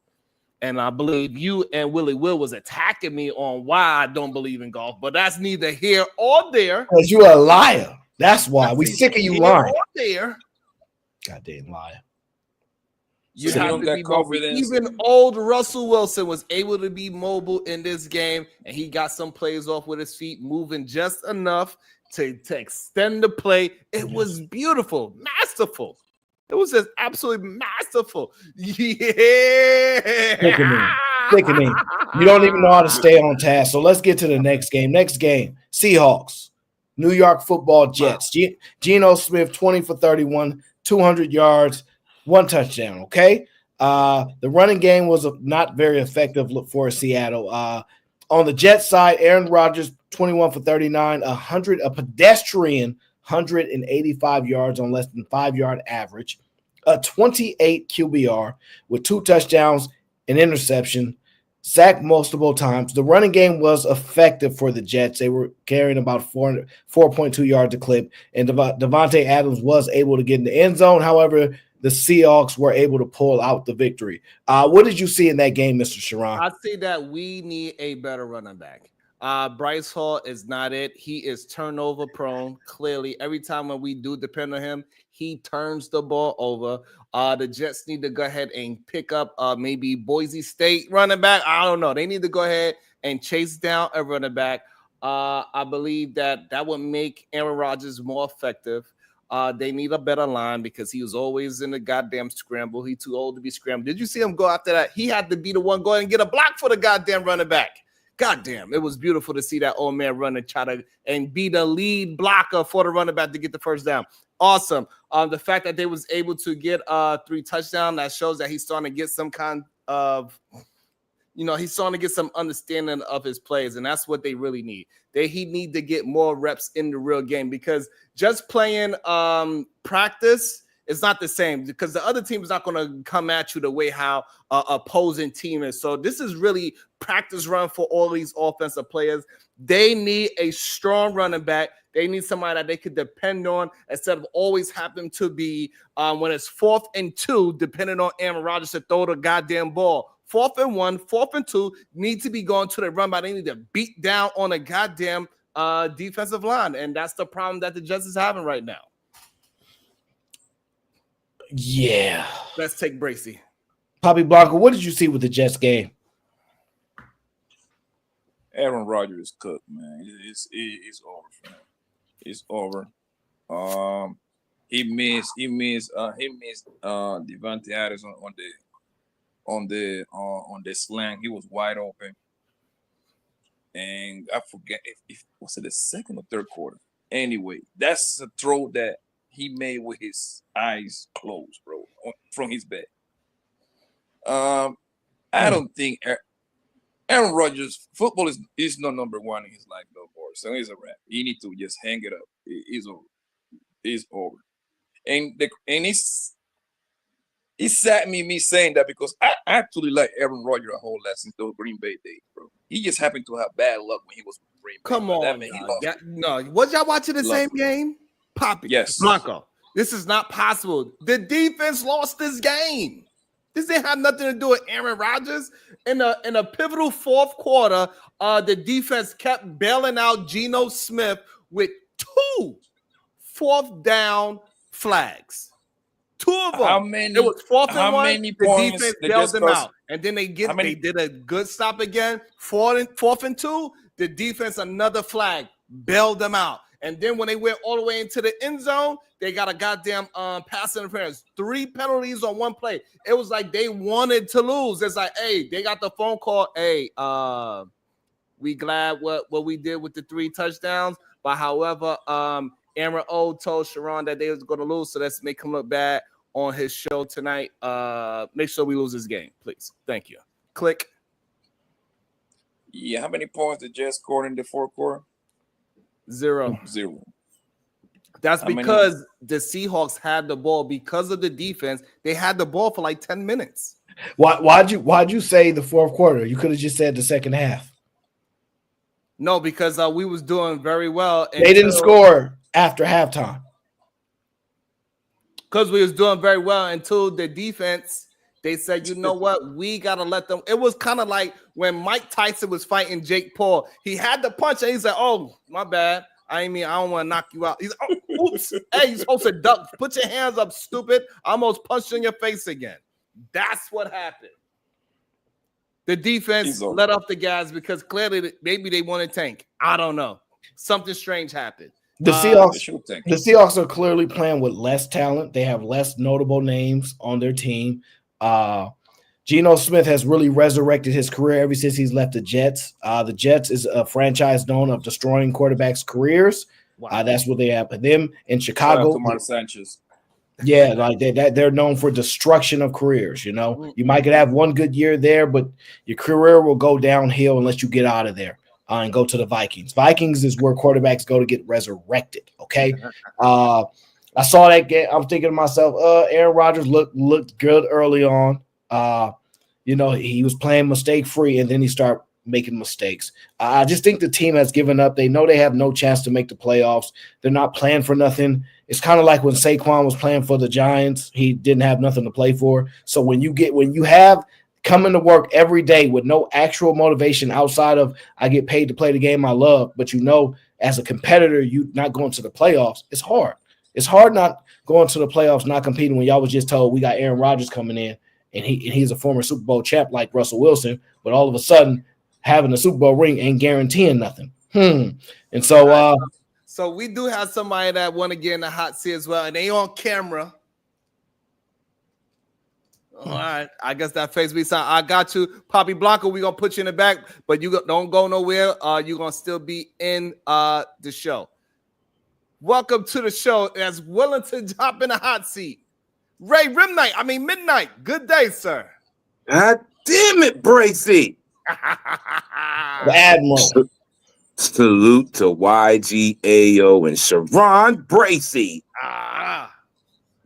And I believe you and Willie Will was attacking me on why I don't believe in golf, but that's neither here or there. Because you're a liar. That's why. We sick of you lying. Or there. Goddamn liar. You So have don't to got be mobile. confidence. Even old Russell Wilson was able to be mobile in this game, and he got some plays off with his feet, moving just enough to extend the play. It was beautiful, masterful. It was just absolutely masterful. Yeah. Sickening. You don't even know how to stay on task. So let's get to the next game. Next game, Seahawks, New York Football Jets. Wow. Geno Smith, 20 for 31, 200 yards, 1 touchdown, okay? The running game was not very effective for Seattle. On the Jets side, Aaron Rodgers, 21 for 39, a pedestrian 185 yards on less than 5-yard average, a 28 QBR with 2 touchdowns, an interception, sacked multiple times. The running game was effective for the Jets. They were carrying about 4.2 yards a clip, and Devontae Adams was able to get in the end zone. However, the Seahawks were able to pull out the victory. What did you see in that game, Mr. Sharon? I see that we need a better running back. Bryce Hall is not it. He is turnover prone. Clearly, every time when we do depend on him, he turns the ball over. The Jets need to go ahead and pick up maybe Boise State running back. I don't know. They need to go ahead and chase down a running back. I believe that would make Aaron Rodgers more effective. They need a better line because he was always in the goddamn scramble. He's too old to be scrambled. Did you see him go after that? He had to be the one going and get a block for the goddamn running back. God damn, it was beautiful to see that old man run and try to and be the lead blocker for the running back to get the first down. Awesome. The fact that they was able to get 3 touchdowns, that shows that he's starting to get some kind of, he's starting to get some understanding of his plays, and that's what they really need. He need to get more reps in the real game because just playing practice is not the same because the other team is not going to come at you the way how opposing team is. So this is really practice run for all these offensive players. They need a strong running back. They need somebody that they could depend on instead of always having to be when it's 4th and 2, depending on Aaron Rodgers to throw the goddamn ball. 4th and 1, 4th and 2 need to be going to the run, but they need to beat down on a goddamn defensive line, and that's the problem that the Jets is having right now. Yeah. Let's take Bracey. Poppy Blanco, what did you see with the Jets game? Aaron Rodgers is cooked, man. It's over for him. It's over. He missed Devontae Adams on the slant. He was wide open. And I forget if was it the second or third quarter. Anyway, that's a throw that he made with his eyes closed, bro, from his bed. I don't think Aaron Rodgers, football is not number one in his life no more. So it's a wrap. He need to just hang it up. It's over. It's over. And it sad me saying that because I actually like Aaron Rodgers a whole lot since those Green Bay days, bro. He just happened to have bad luck when he was with Green Bay. Come on, that man, he lost. No, was y'all watching the same game? Poppy, yes, Blanco. This is not possible. The defense lost this game. This didn't have nothing to do with Aaron Rodgers. In a pivotal 4th quarter, the defense kept bailing out Geno Smith with 2 4th down flags. 2 of them. How many? It was 4th and 1. Many the points defense bailed them out, and then they did a good stop again. 4th and 2. The defense another flag bailed them out. And then when they went all the way into the end zone, they got a goddamn pass interference. 3 penalties on 1 play. It was like they wanted to lose. It's like, hey, they got the phone call. Hey, we glad what we did with the 3 touchdowns. But however, Aaron O told Sharon that they was going to lose, so let's make him look bad on his show tonight. Make sure we lose this game, please. Thank you. Click. Yeah, how many points did Jets score in the 4th quarter? 0. That's because the Seahawks had the ball because of the defense. They had the ball for like 10 minutes. Why'd you say the 4th quarter? You could have just said the second half. No, because we was doing very well. They didn't score after halftime. Because we was doing very well until the defense, they said, you know what, we got to let them. It was kind of like when Mike Tyson was fighting Jake Paul. He had the punch and he said, oh, my bad. I don't want to knock you out. He's oops. Hey, you're supposed to duck. Put your hands up, stupid. I almost punched you in your face again. That's what happened. The defense let off the gas because clearly maybe they want to tank. I don't know. Something strange happened. The Seahawks are clearly playing with less talent. They have less notable names on their team. Geno Smith has really resurrected his career ever since he's left the Jets. The Jets is a franchise known of destroying quarterbacks' careers. Wow. That's what they have. But them in Chicago, Sanchez. Yeah, like they're known for destruction of careers. You know, you might could have one good year there, but your career will go downhill unless you get out of there and go to the Vikings. Vikings is where quarterbacks go to get resurrected. Okay, I saw that game. I'm thinking to myself, Aaron Rodgers looked good early on. You know, he was playing mistake free, and then he started making mistakes. I just think the team has given up. They know they have no chance to make the playoffs. They're not playing for nothing. It's kind of like when Saquon was playing for the Giants. He didn't have nothing to play for. So when you have coming to work every day with no actual motivation outside of I get paid to play the game I love, but you know as a competitor you not going to the playoffs, it's hard. It's hard not going to the playoffs, not competing when y'all was just told we got Aaron Rodgers coming in and he's a former Super Bowl champ like Russell Wilson, but all of a sudden having a Super Bowl ring ain't guaranteeing nothing. And so so we do have somebody that want to get in the hot seat as well, and they on camera. All right, I guess that face me sign. I got you, Poppy Blanco. We gonna put you in the back, but you don't go nowhere. You gonna still be in the show. Welcome to the show. As willing to hop in the hot seat, Ray Midnight. Good day, sir. God damn it, Bracy. The Admiral. Salute to YGAO and Sharon Bracy.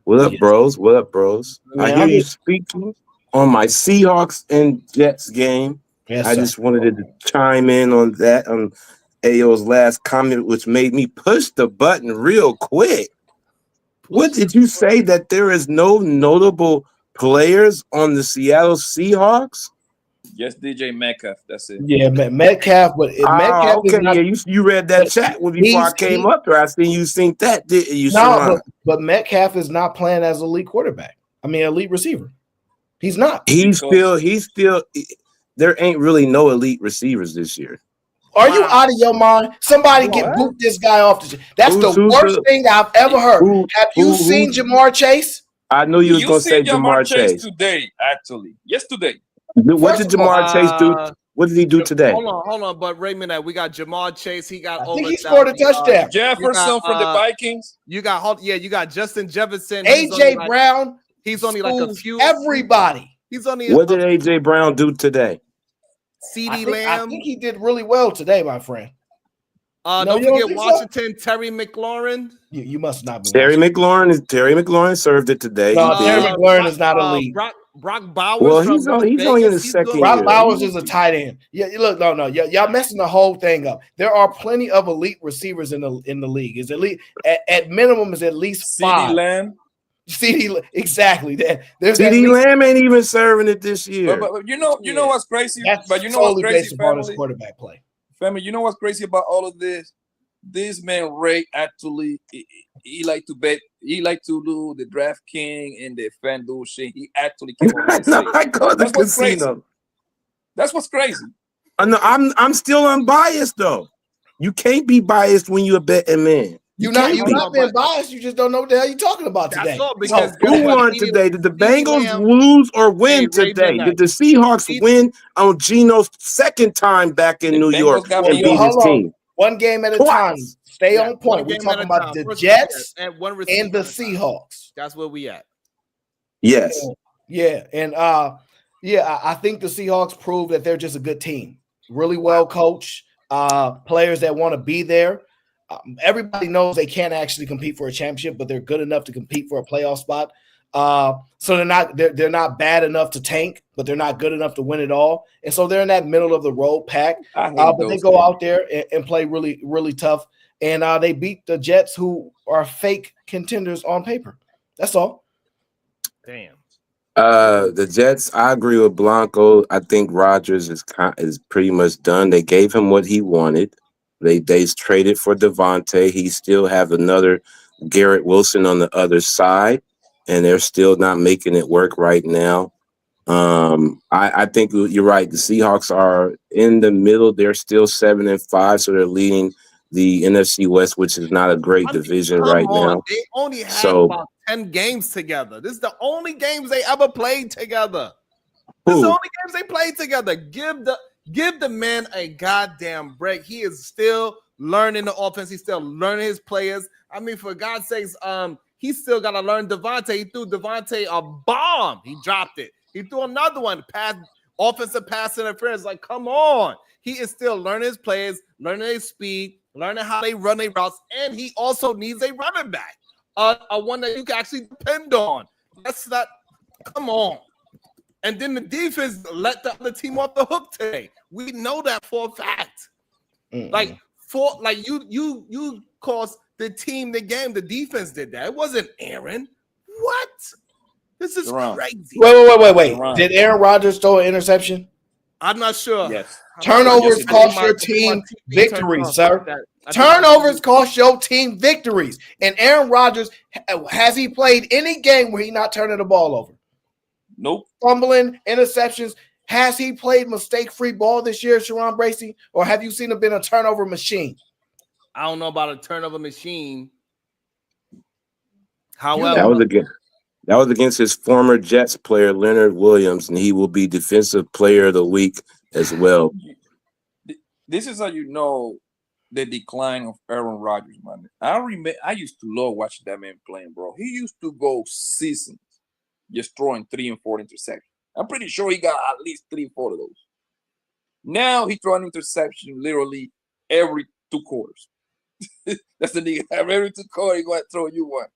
What up, bros? What up, bros? Man, I hear you speaking on my Seahawks and Jets game. Yes, I just wanted to chime in on that, on AO's last comment, which made me push the button real quick. What did you say, that there is no notable players on the Seattle Seahawks? Just DJ Metcalf. That's it. Yeah, Metcalf. But Metcalf okay. Not, yeah, you read that chat before I came up there. I seen you think that, didn't you? No, but Metcalf is not playing as elite quarterback. Elite receiver. He's not. He's still. There ain't really no elite receivers this year. Are you out of your mind? Somebody boot this guy off the. That's the worst thing I've ever heard. Have you seen Jamar Chase? I know you was going to say Jamar Chase today. Actually, yesterday. What did Jamar Chase do? What did he do today? Hold on. But Raymond, we got Jamar Chase. He got over. He scored a touchdown. Jefferson from the Vikings. You got Justin Jefferson. AJ Brown. He's only like a few. Everybody. He's only. What did AJ Brown do today? CeeDee Lamb. I think he did really well today, my friend. Don't forget Washington, so? Terry McLaurin. You must not be. Terry McLaurin served it today. No, Terry McLaurin is not elite. Brock Bowers. Well, he's only in the second year. Brock Bowers is a tight end. Yeah, look, no, y'all messing the whole thing up. There are plenty of elite receivers in the league. Is elite at minimum is at least 5. CeeDee Lamb. Exactly. CeeDee Lamb ain't even serving it this year. But you know what's crazy? That's but you know what's crazy, family? Quarterback play. Family, you know what's crazy about all of this? This man Ray actually he like to bet. He like to do the DraftKings and the FanDuel shit. He actually came on. I go to the casino. That's what's crazy. No, I'm still unbiased though. You can't be biased when you're a betting man. You're not being biased. You just don't know what the hell you're talking about today. Because who won today? Did the Bengals lose or win today? Did the Seahawks win on Geno's second time back in New York and beat his team? One game at a time. Stay on point. We're talking about the Jets and the Seahawks. That's where we at. Yes. Yeah. And I think the Seahawks prove that they're just a good team. Really well coached. Players that want to be there. Everybody knows they can't actually compete for a championship, but they're good enough to compete for a playoff spot. So they're not bad enough to tank, but they're not good enough to win it all. And so they're in that middle of the road pack. But they go out there and play really, really tough. And they beat the Jets, who are fake contenders on paper. That's all. Damn. The Jets, I agree with Blanco. I think Rodgers is pretty much done. They gave him what he wanted. They traded for Devontae. He still have another Garrett Wilson on the other side, and they're still not making it work right now. I think you're right. The Seahawks are in the middle. They're still 7-5, so they're leading the NFC West, which is not a great division right now. They only have about 10 games together. This is the only games they ever played together. This is the only games they played together. Give the man a goddamn break. He is still learning the offense. He's still learning his players. I mean, for God's sakes, he still got to learn Devontae. He threw Devontae a bomb. He dropped it. He threw another one, offensive pass interference. Like, come on. He is still learning his players, learning their speed, learning how they run their routes, and he also needs a running back, a one that you can actually depend on. That's not. Come on. And then the defense let the other team off the hook today. We know that for a fact. Like you cost the team the game. The defense did that. It wasn't Aaron. What? This is crazy. Wait. Did Aaron Rodgers throw an interception? I'm not sure. Yes. Turnovers cost your team victories, sir. Turnovers cost your team victories. And Aaron Rodgers, has he played any game where he not turning the ball over? Nope. Fumbling, interceptions. Has he played mistake-free ball this year, Sharon Bracey? Or have you seen him been a turnover machine? I don't know about a turnover machine. However, that was against his former Jets player, Leonard Williams, and he will be Defensive Player of the Week as well. This is how you know the decline of Aaron Rodgers, man. I used to love watching that man playing, bro. He used to go seasons just throwing 3 and 4 interceptions. I'm pretty sure he got at least 3-4 of those. Now he throw an interception literally every 2 quarters. That's the nigga. Every 2 quarters, he going to throw you one.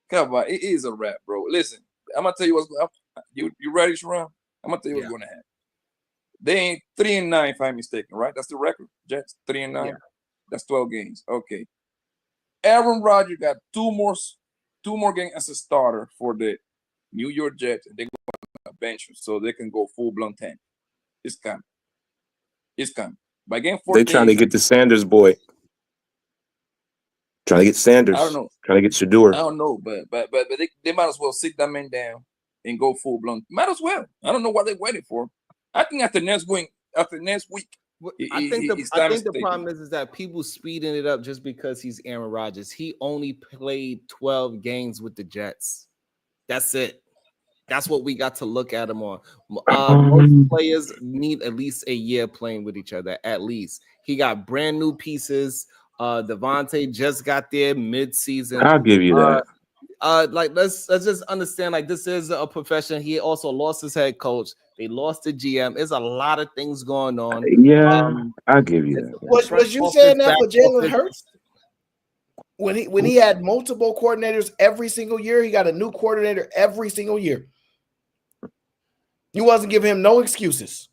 Come on, it is a wrap, bro. Listen, I'm gonna tell you what's going. You ready, Sharon? I'm gonna tell you what's going to happen. They ain't 3-9, if I'm mistaken, right? That's the record. Jets 3-9. Yeah. That's 12 games. Okay. Aaron Rodgers got two more games as a starter for the New York Jets, and they're going to bench him so they can go full-blown 10. It's coming. It's coming. By game 14, they're trying to get the Sanders boy. Trying to get Sanders. I don't know. Trying to get Shador. I don't know, but they might as well sit that man down and go full-blown. Might as well. I don't know what they're waiting for. I think after next week, I think the problem is that people speeding it up just because he's Aaron Rodgers. He only played 12 games with the Jets. That's it. That's what we got to look at him on. Most players need at least a year playing with each other, at least. He got brand new pieces. Devontae just got there mid-season. I'll give you that. Let's just understand, like, this is a profession. He also lost his head coach. They lost the GM. There's a lot of things going on. Yeah, I'll give you that. Was you saying that for Jalen Hurts? When he had multiple coordinators every single year, he got a new coordinator every single year. You wasn't giving him no excuses.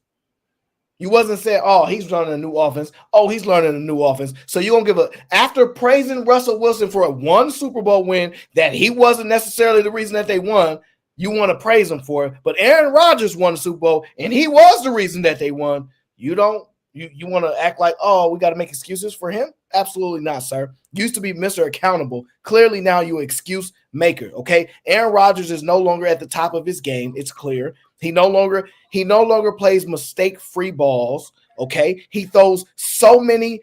You wasn't saying, oh, he's running a new offense. Oh, he's learning a new offense. So you're going to after praising Russell Wilson for a 1 Super Bowl win that he wasn't necessarily the reason that they won, you want to praise him for it. But Aaron Rodgers won the Super Bowl, and he was the reason that they won. You want to act like, oh, we got to make excuses for him? Absolutely not, sir. Used to be Mr. Accountable. Clearly now you excuse maker, okay? Aaron Rodgers is no longer at the top of his game. It's clear. He no longer plays mistake-free balls, okay? He throws so many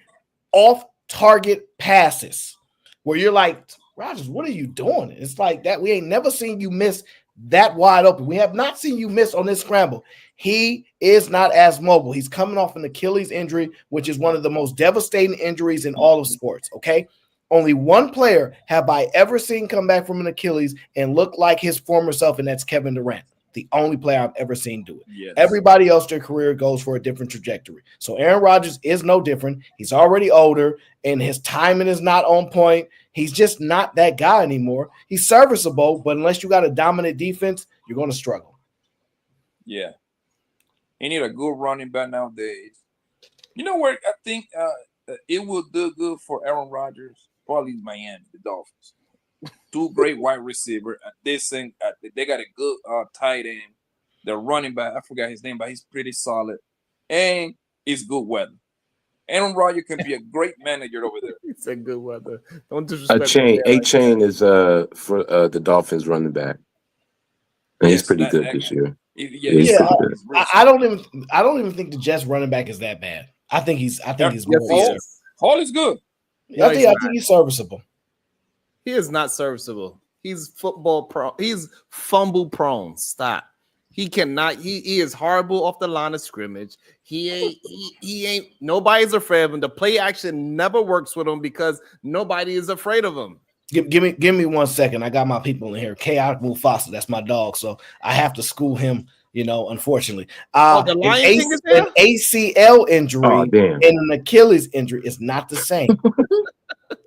off-target passes where you're like, Rodgers, what are you doing? It's like that. We ain't never seen you miss that wide open. We have not seen you miss on this scramble. He is not as mobile. He's coming off an Achilles injury, which is one of the most devastating injuries in all of sports, okay? Only one player have I ever seen come back from an Achilles and look like his former self, and that's Kevin Durant. The only player I've ever seen do it. Yes. Everybody else, their career goes for a different trajectory. So Aaron Rodgers is no different. He's already older, and his timing is not on point. He's just not that guy anymore. He's serviceable, but unless you got a dominant defense, you're going to struggle. Yeah. He need a good running back nowadays. You know where I think it will do good for Aaron Rodgers? Probably Miami, the Dolphins. Two great wide receivers. They got a good tight end. The running back, I forgot his name, but he's pretty solid. And it's good weather. Aaron Rodgers can be a great manager over there. It's a good weather. Don't disrespect A Chain is for the Dolphins running back. And he's pretty good this year. I don't even think the Jets running back is that bad. I think he's more. Hall is good. I think he's serviceable. He is not serviceable. He's football prone. He's fumble prone. Stop. He cannot. He is horrible off the line of scrimmage. He ain't. Nobody's afraid of him. The play action never works with him because nobody is afraid of him. Give me 1 second. I got my people in here. Chaotic Mufasa. That's my dog. So I have to school him. Unfortunately. The Lion King is there? An ACL injury and an Achilles injury is not the same.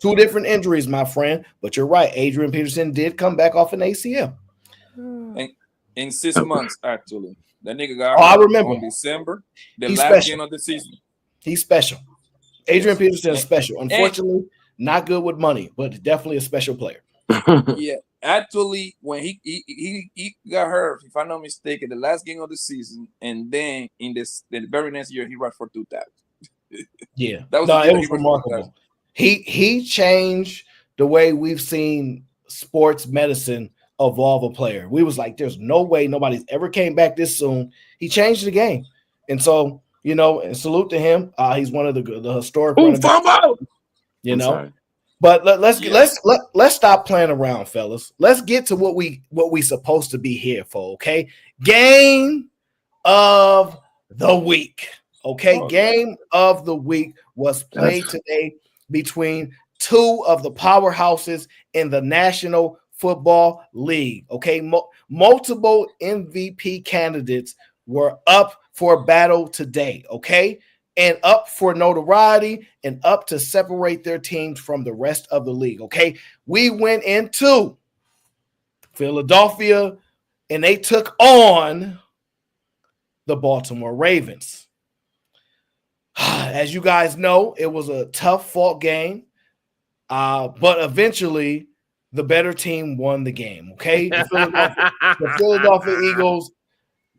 Two different injuries, my friend. But you're right. Adrian Peterson did come back off an ACL. In 6 months, actually. That nigga got I remember. On December, He's last special. game of the season. He's special. Peterson is special. Unfortunately, not good with money, but definitely a special player. Yeah. Actually, when he got hurt, if I'm not mistaken, the last game of the season, and then the very next year he rushed for 2,000. Yeah, it was remarkable. He changed the way we've seen sports medicine evolve a player. We was like, there's no way nobody's ever came back this soon. He changed the game, and so and salute to him. He's one of the historic. But let's stop playing around, fellas. Let's get to what we supposed to be here for. Okay, game of the week. Okay, game of the week was played today between two of the powerhouses in the National Football League. Okay, multiple MVP candidates were up for battle today. Okay. And up for notoriety and up to separate their teams from the rest of the league. Okay, we went into Philadelphia and they took on the Baltimore Ravens. As you guys know, it was a tough fought game, but eventually the better team won the game. Okay, the Philadelphia Eagles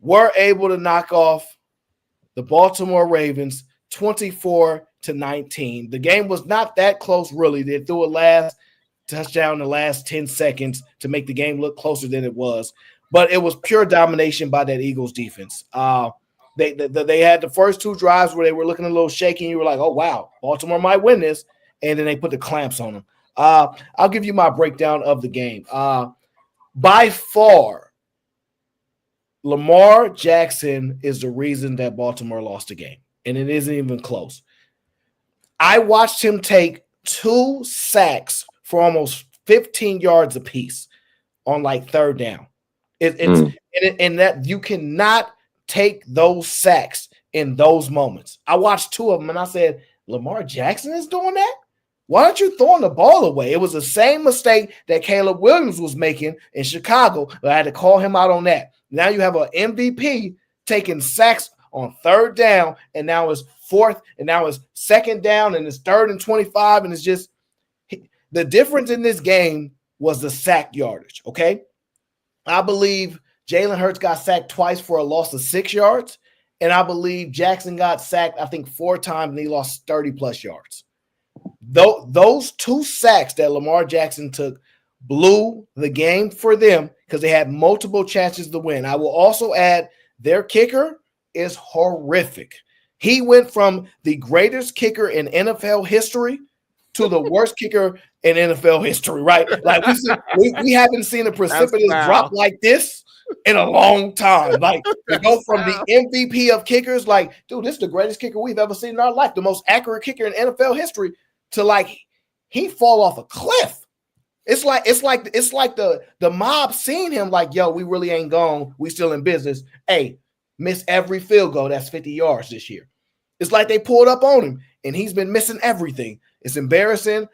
were able to knock off the Baltimore Ravens 24-19. The game was not that close, really. They threw a last touchdown in the last 10 seconds to make the game look closer than it was. But it was pure domination by that Eagles defense. They had the first two drives where they were looking a little shaky. And you were like, oh, wow, Baltimore might win this. And then they put the clamps on them. I'll give you my breakdown of the game. By far, Lamar Jackson is the reason that Baltimore lost the game, and it isn't even close. I watched him take 2 sacks for almost 15 yards apiece on like third down. And that you cannot take those sacks in those moments. I watched 2 of them, and I said, Lamar Jackson is doing that? Why aren't you throwing the ball away? It was the same mistake that Caleb Williams was making in Chicago, but I had to call him out on that. Now you have an MVP taking sacks on third down, and now it's fourth, and now it's second down, and it's 3rd and 25, and it's just the difference in this game was the sack yardage, okay? I believe Jalen Hurts got sacked twice for a loss of 6 yards, and I believe Jackson got sacked, I think, 4 times, and he lost 30-plus yards. Those 2 sacks that Lamar Jackson took blew the game for them because they had multiple chances to win. I will also add their kicker is horrific. He went from the greatest kicker in NFL history to the worst kicker in NFL history, right? Like we haven't seen a precipitous drop like this in a long time. Like to go from the MVP of kickers, like, dude, this is the greatest kicker we've ever seen in our life, the most accurate kicker in NFL history, to like he fall off a cliff. It's like the mob seen him like, yo, we really ain't gone. We still in business. Hey, miss every field goal. That's 50 yards this year. It's like they pulled up on him, and he's been missing everything. It's embarrassing.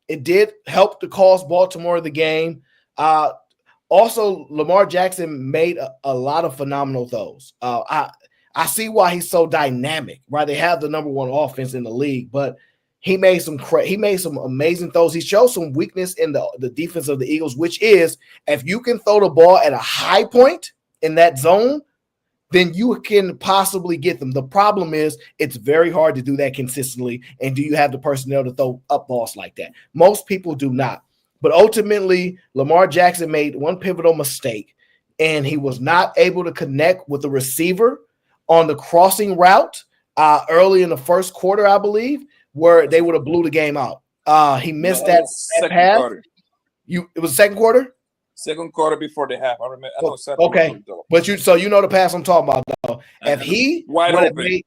It did help to cost Baltimore the game. Also, Lamar Jackson made a lot of phenomenal throws. I see why he's so dynamic, right? They have the number one offense in the league, but he made some amazing throws. He showed some weakness in the defense of the Eagles, which is if you can throw the ball at a high point in that zone, then you can possibly get them. The problem is it's very hard to do that consistently. And do you have the personnel to throw up balls like that? Most people do not. But ultimately, Lamar Jackson made one pivotal mistake, and he was not able to connect with the receiver on the crossing route early in the first quarter, I believe, where they would have blew the game out. He missed that pass. Quarter. It was second quarter? Second quarter before the half. I remember. I know okay, but you know the pass I'm talking about though. If he wide open.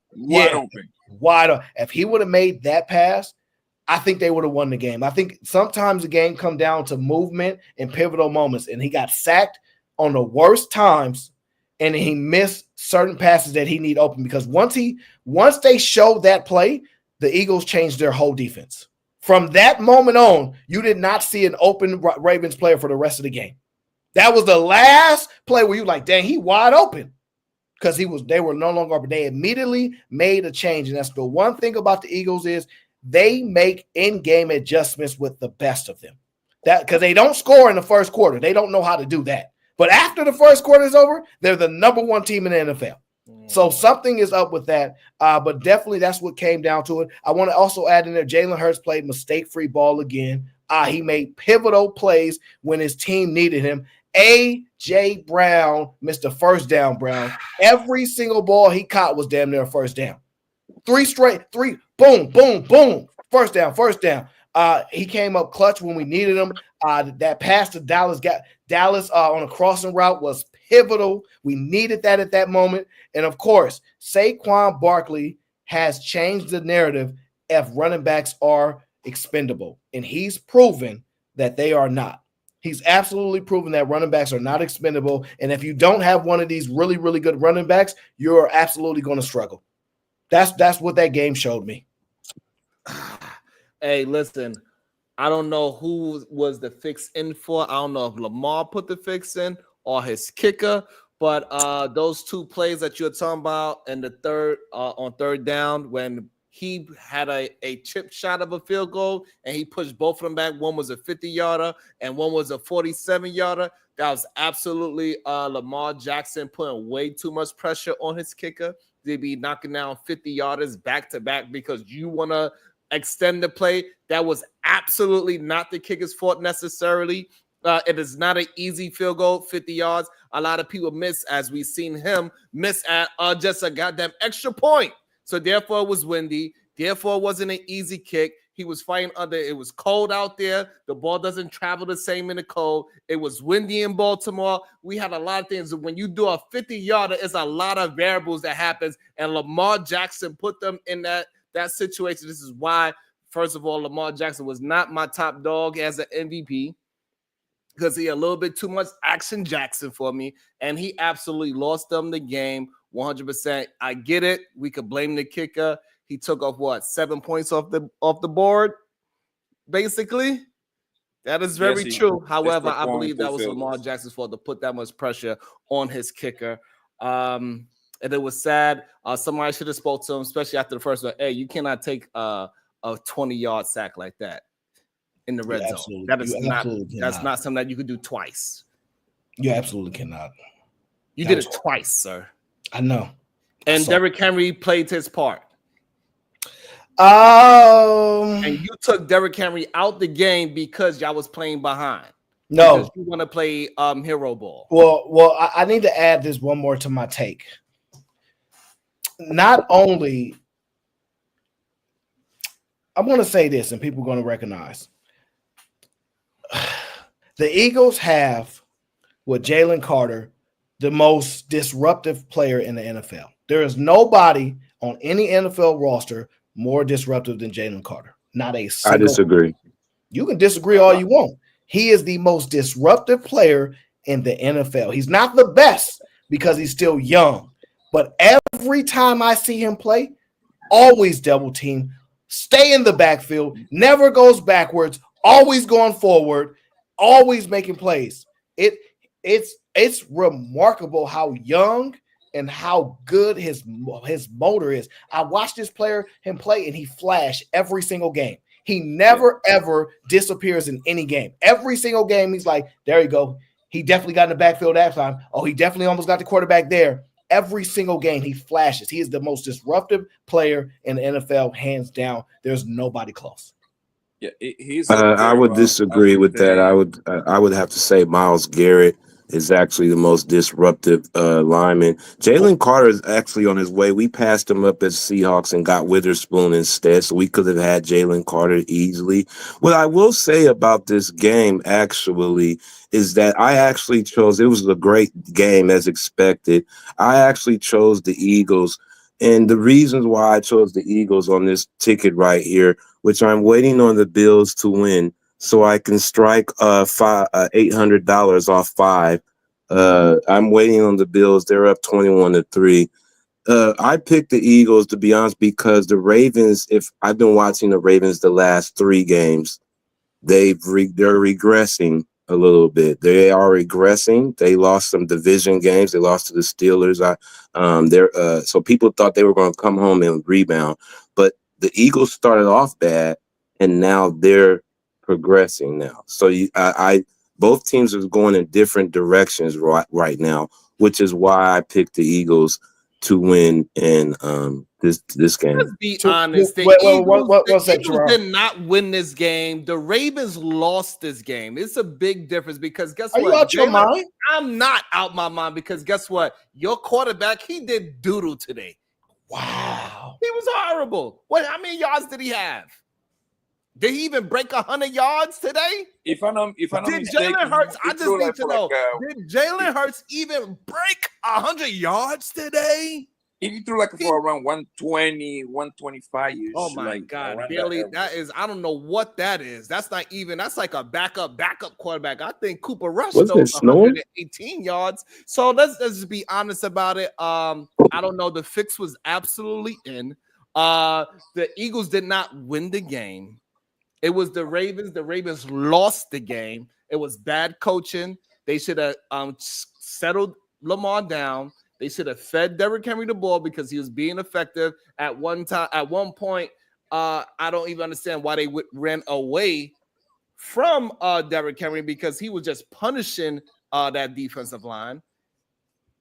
If he would have made that pass, I think they would have won the game. I think sometimes the game come down to movement and pivotal moments, and he got sacked on the worst times, and he missed certain passes that he need open because once they showed that play, the Eagles changed their whole defense. From that moment on, you did not see an open Ravens player for the rest of the game. That was the last play where you like, dang, he wide open because they were no longer open. They immediately made a change, and that's the one thing about the Eagles is they make in-game adjustments with the best of them. That because they don't score in the first quarter. They don't know how to do that. But after the first quarter is over, they're the number one team in the NFL. So something is up with that. But definitely that's what came down to it. I want to also add in there, Jalen Hurts played mistake-free ball again. He made pivotal plays when his team needed him. A.J. Brown missed a first down, Brown. Every single ball he caught was damn near a first down. Three, boom, boom, boom. First down. He came up clutch when we needed him. That pass to Dallas on a crossing route was pivotal. We needed that at that moment. And, of course, Saquon Barkley has changed the narrative if running backs are expendable. And he's proven that they are not. He's absolutely proven that running backs are not expendable. And if you don't have one of these really, really good running backs, you're absolutely going to struggle. That's what that game showed me. Hey, listen, I don't know who was the fix in for. I don't know if Lamar put the fix in or his kicker, but those two plays that you're talking about in the third on third down when he had a chip shot of a field goal and he pushed both of them back. One was a 50-yarder and one was a 47-yarder. That was absolutely Lamar Jackson putting way too much pressure on his kicker. They'd be knocking down 50-yarders back-to-back because you want to extend the play. That was absolutely not the kicker's fault necessarily. It is not an easy field goal, 50 yards. A lot of people miss, as we've seen him miss at just a goddamn extra point. So therefore, it was windy. Therefore, it wasn't an easy kick. He was fighting under. It was cold out there. The ball doesn't travel the same in the cold. It was windy in Baltimore. We had a lot of things. When you do a 50-yarder, it's a lot of variables that happens. And Lamar Jackson put them in that situation. This is why, first of all, Lamar Jackson was not my top dog as an MVP because he a little bit too much action Jackson for me. And he absolutely lost them the game 100%. I get it. We could blame the kicker. He took off 7 points off the board, basically. That is very true. However, I believe that was Lamar Jackson's fault to put that much pressure on his kicker. And it was sad. Somebody should have spoke to him, especially after the first one. Hey, you cannot take a 20-yard sack like that in the red zone. That is not something that you could do twice. You absolutely cannot. You did it twice, sir. I know. And Derrick Henry played his part. And you took Derrick Henry out the game because y'all was playing behind. No, because you want to play hero ball. Well, I need to add this one more to my take. Not only, I'm going to say this, and people are going to recognize the Eagles have with Jalen Carter the most disruptive player in the NFL. There is nobody on any NFL roster more disruptive than Jalen Carter. Not a single. I disagree. You can disagree all you want. He is the most disruptive player in the NFL. He's not the best because he's still young. But every time I see him play, always double team, stay in the backfield, never goes backwards, always going forward, always making plays. It's remarkable how young and how good his motor is. I watched this player him play, and he flashed every single game. He never ever disappears in any game. Every single game, he's like, there you go. He definitely got in the backfield that time. Oh, he definitely almost got the quarterback there. Every single game, he flashes. He is the most disruptive player in the NFL, hands down. There's nobody close. Yeah, he's. I would disagree with that. I would have to say Myles Garrett is actually the most disruptive lineman. Jalen Carter is actually on his way. We passed him up as Seahawks and got Witherspoon instead, so we could have had Jalen Carter easily. What I will say about this game actually is that I actually chose. It was a great game as expected. I actually chose the Eagles, and the reasons why I chose the Eagles on this ticket right here, which I'm waiting on the Bills to win so I can strike $800 off 5. I'm waiting on the Bills. They're up 21-3. I picked the Eagles, to be honest, because the Ravens, if I've been watching the Ravens the last 3 games, they're regressing a little bit. They are regressing. They lost some division games. They lost to the Steelers. So people thought they were going to come home and rebound, but the Eagles started off bad, and now they're progressing now. So both teams are going in different directions right now, which is why I picked the Eagles to win in this game. Let's be honest. The Eagles did not win this game. The Ravens lost this game. It's a big difference because guess what? Are you out your mind? I'm not out my mind because guess what? Your quarterback, he did doodle today. Wow. He was horrible. How many yards did he have? Did he even break 100 yards today? If I'm not did mistaken, Jalen Hurts? I just need to know. Did Jalen Hurts even break 100 yards today? He threw for around 120, 125 years. Oh my God, Billy, that is, I don't know what that is. That's like a backup quarterback. I think Cooper Rush threw 118 yards. So let's just be honest about it. I don't know. The fix was absolutely in. The Eagles did not win the game. It was the Ravens. The Ravens lost the game. It was bad coaching. They should have settled Lamar down. They should have fed Derrick Henry the ball because he was being effective at one time. At one point, I don't even understand why they ran away from Derrick Henry because he was just punishing that defensive line.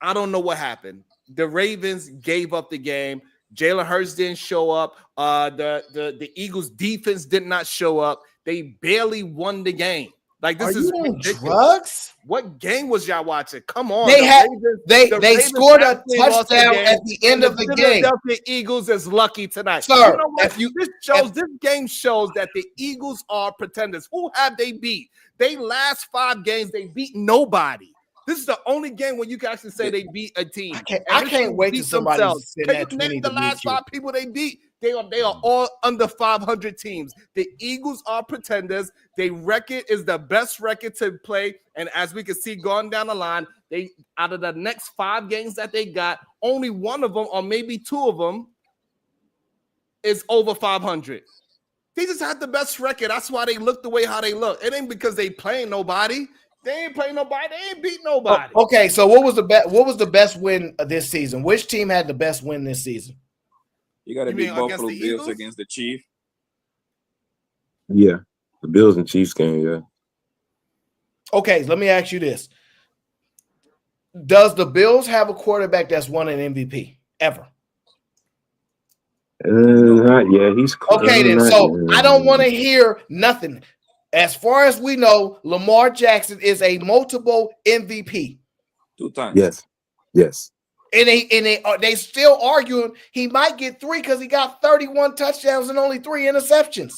I don't know what happened. The Ravens gave up the game. Jalen Hurts didn't show up. The Eagles defense did not show up. They barely won the game. Like this is ridiculous. Drugs? What game was y'all watching? Come on. They scored a touchdown at the end of the game. The Philadelphia Eagles is lucky tonight. Sir, this game shows that the Eagles are pretenders. Who have they beat? They last 5 games, they beat nobody. This is the only game when you can actually say they beat a team. I can't wait till somebody can you name the last 5 people they beat? They are all under 500 teams. The Eagles are pretenders. Their record is the best record to play. And as we can see going down the line, they out of the next 5 games that they got, only one of them or maybe 2 of them is over 500. They just had the best record. That's why they look the way how they look. It ain't because they playing nobody. They ain't playing nobody. They ain't beat nobody. Okay, so what was the best win this season? Which team had the best win this season? You got to be Buffalo Bills against the Chiefs. Yeah, the Bills and Chiefs game. Yeah. Okay, let me ask you this: does the Bills have a quarterback that's won an MVP ever? Not yet. He's okay. Then, so I don't want to hear nothing. As far as we know, Lamar Jackson is a multiple MVP. 2 times. Yes. And they still arguing he might get 3 because he got 31 touchdowns and only 3 interceptions.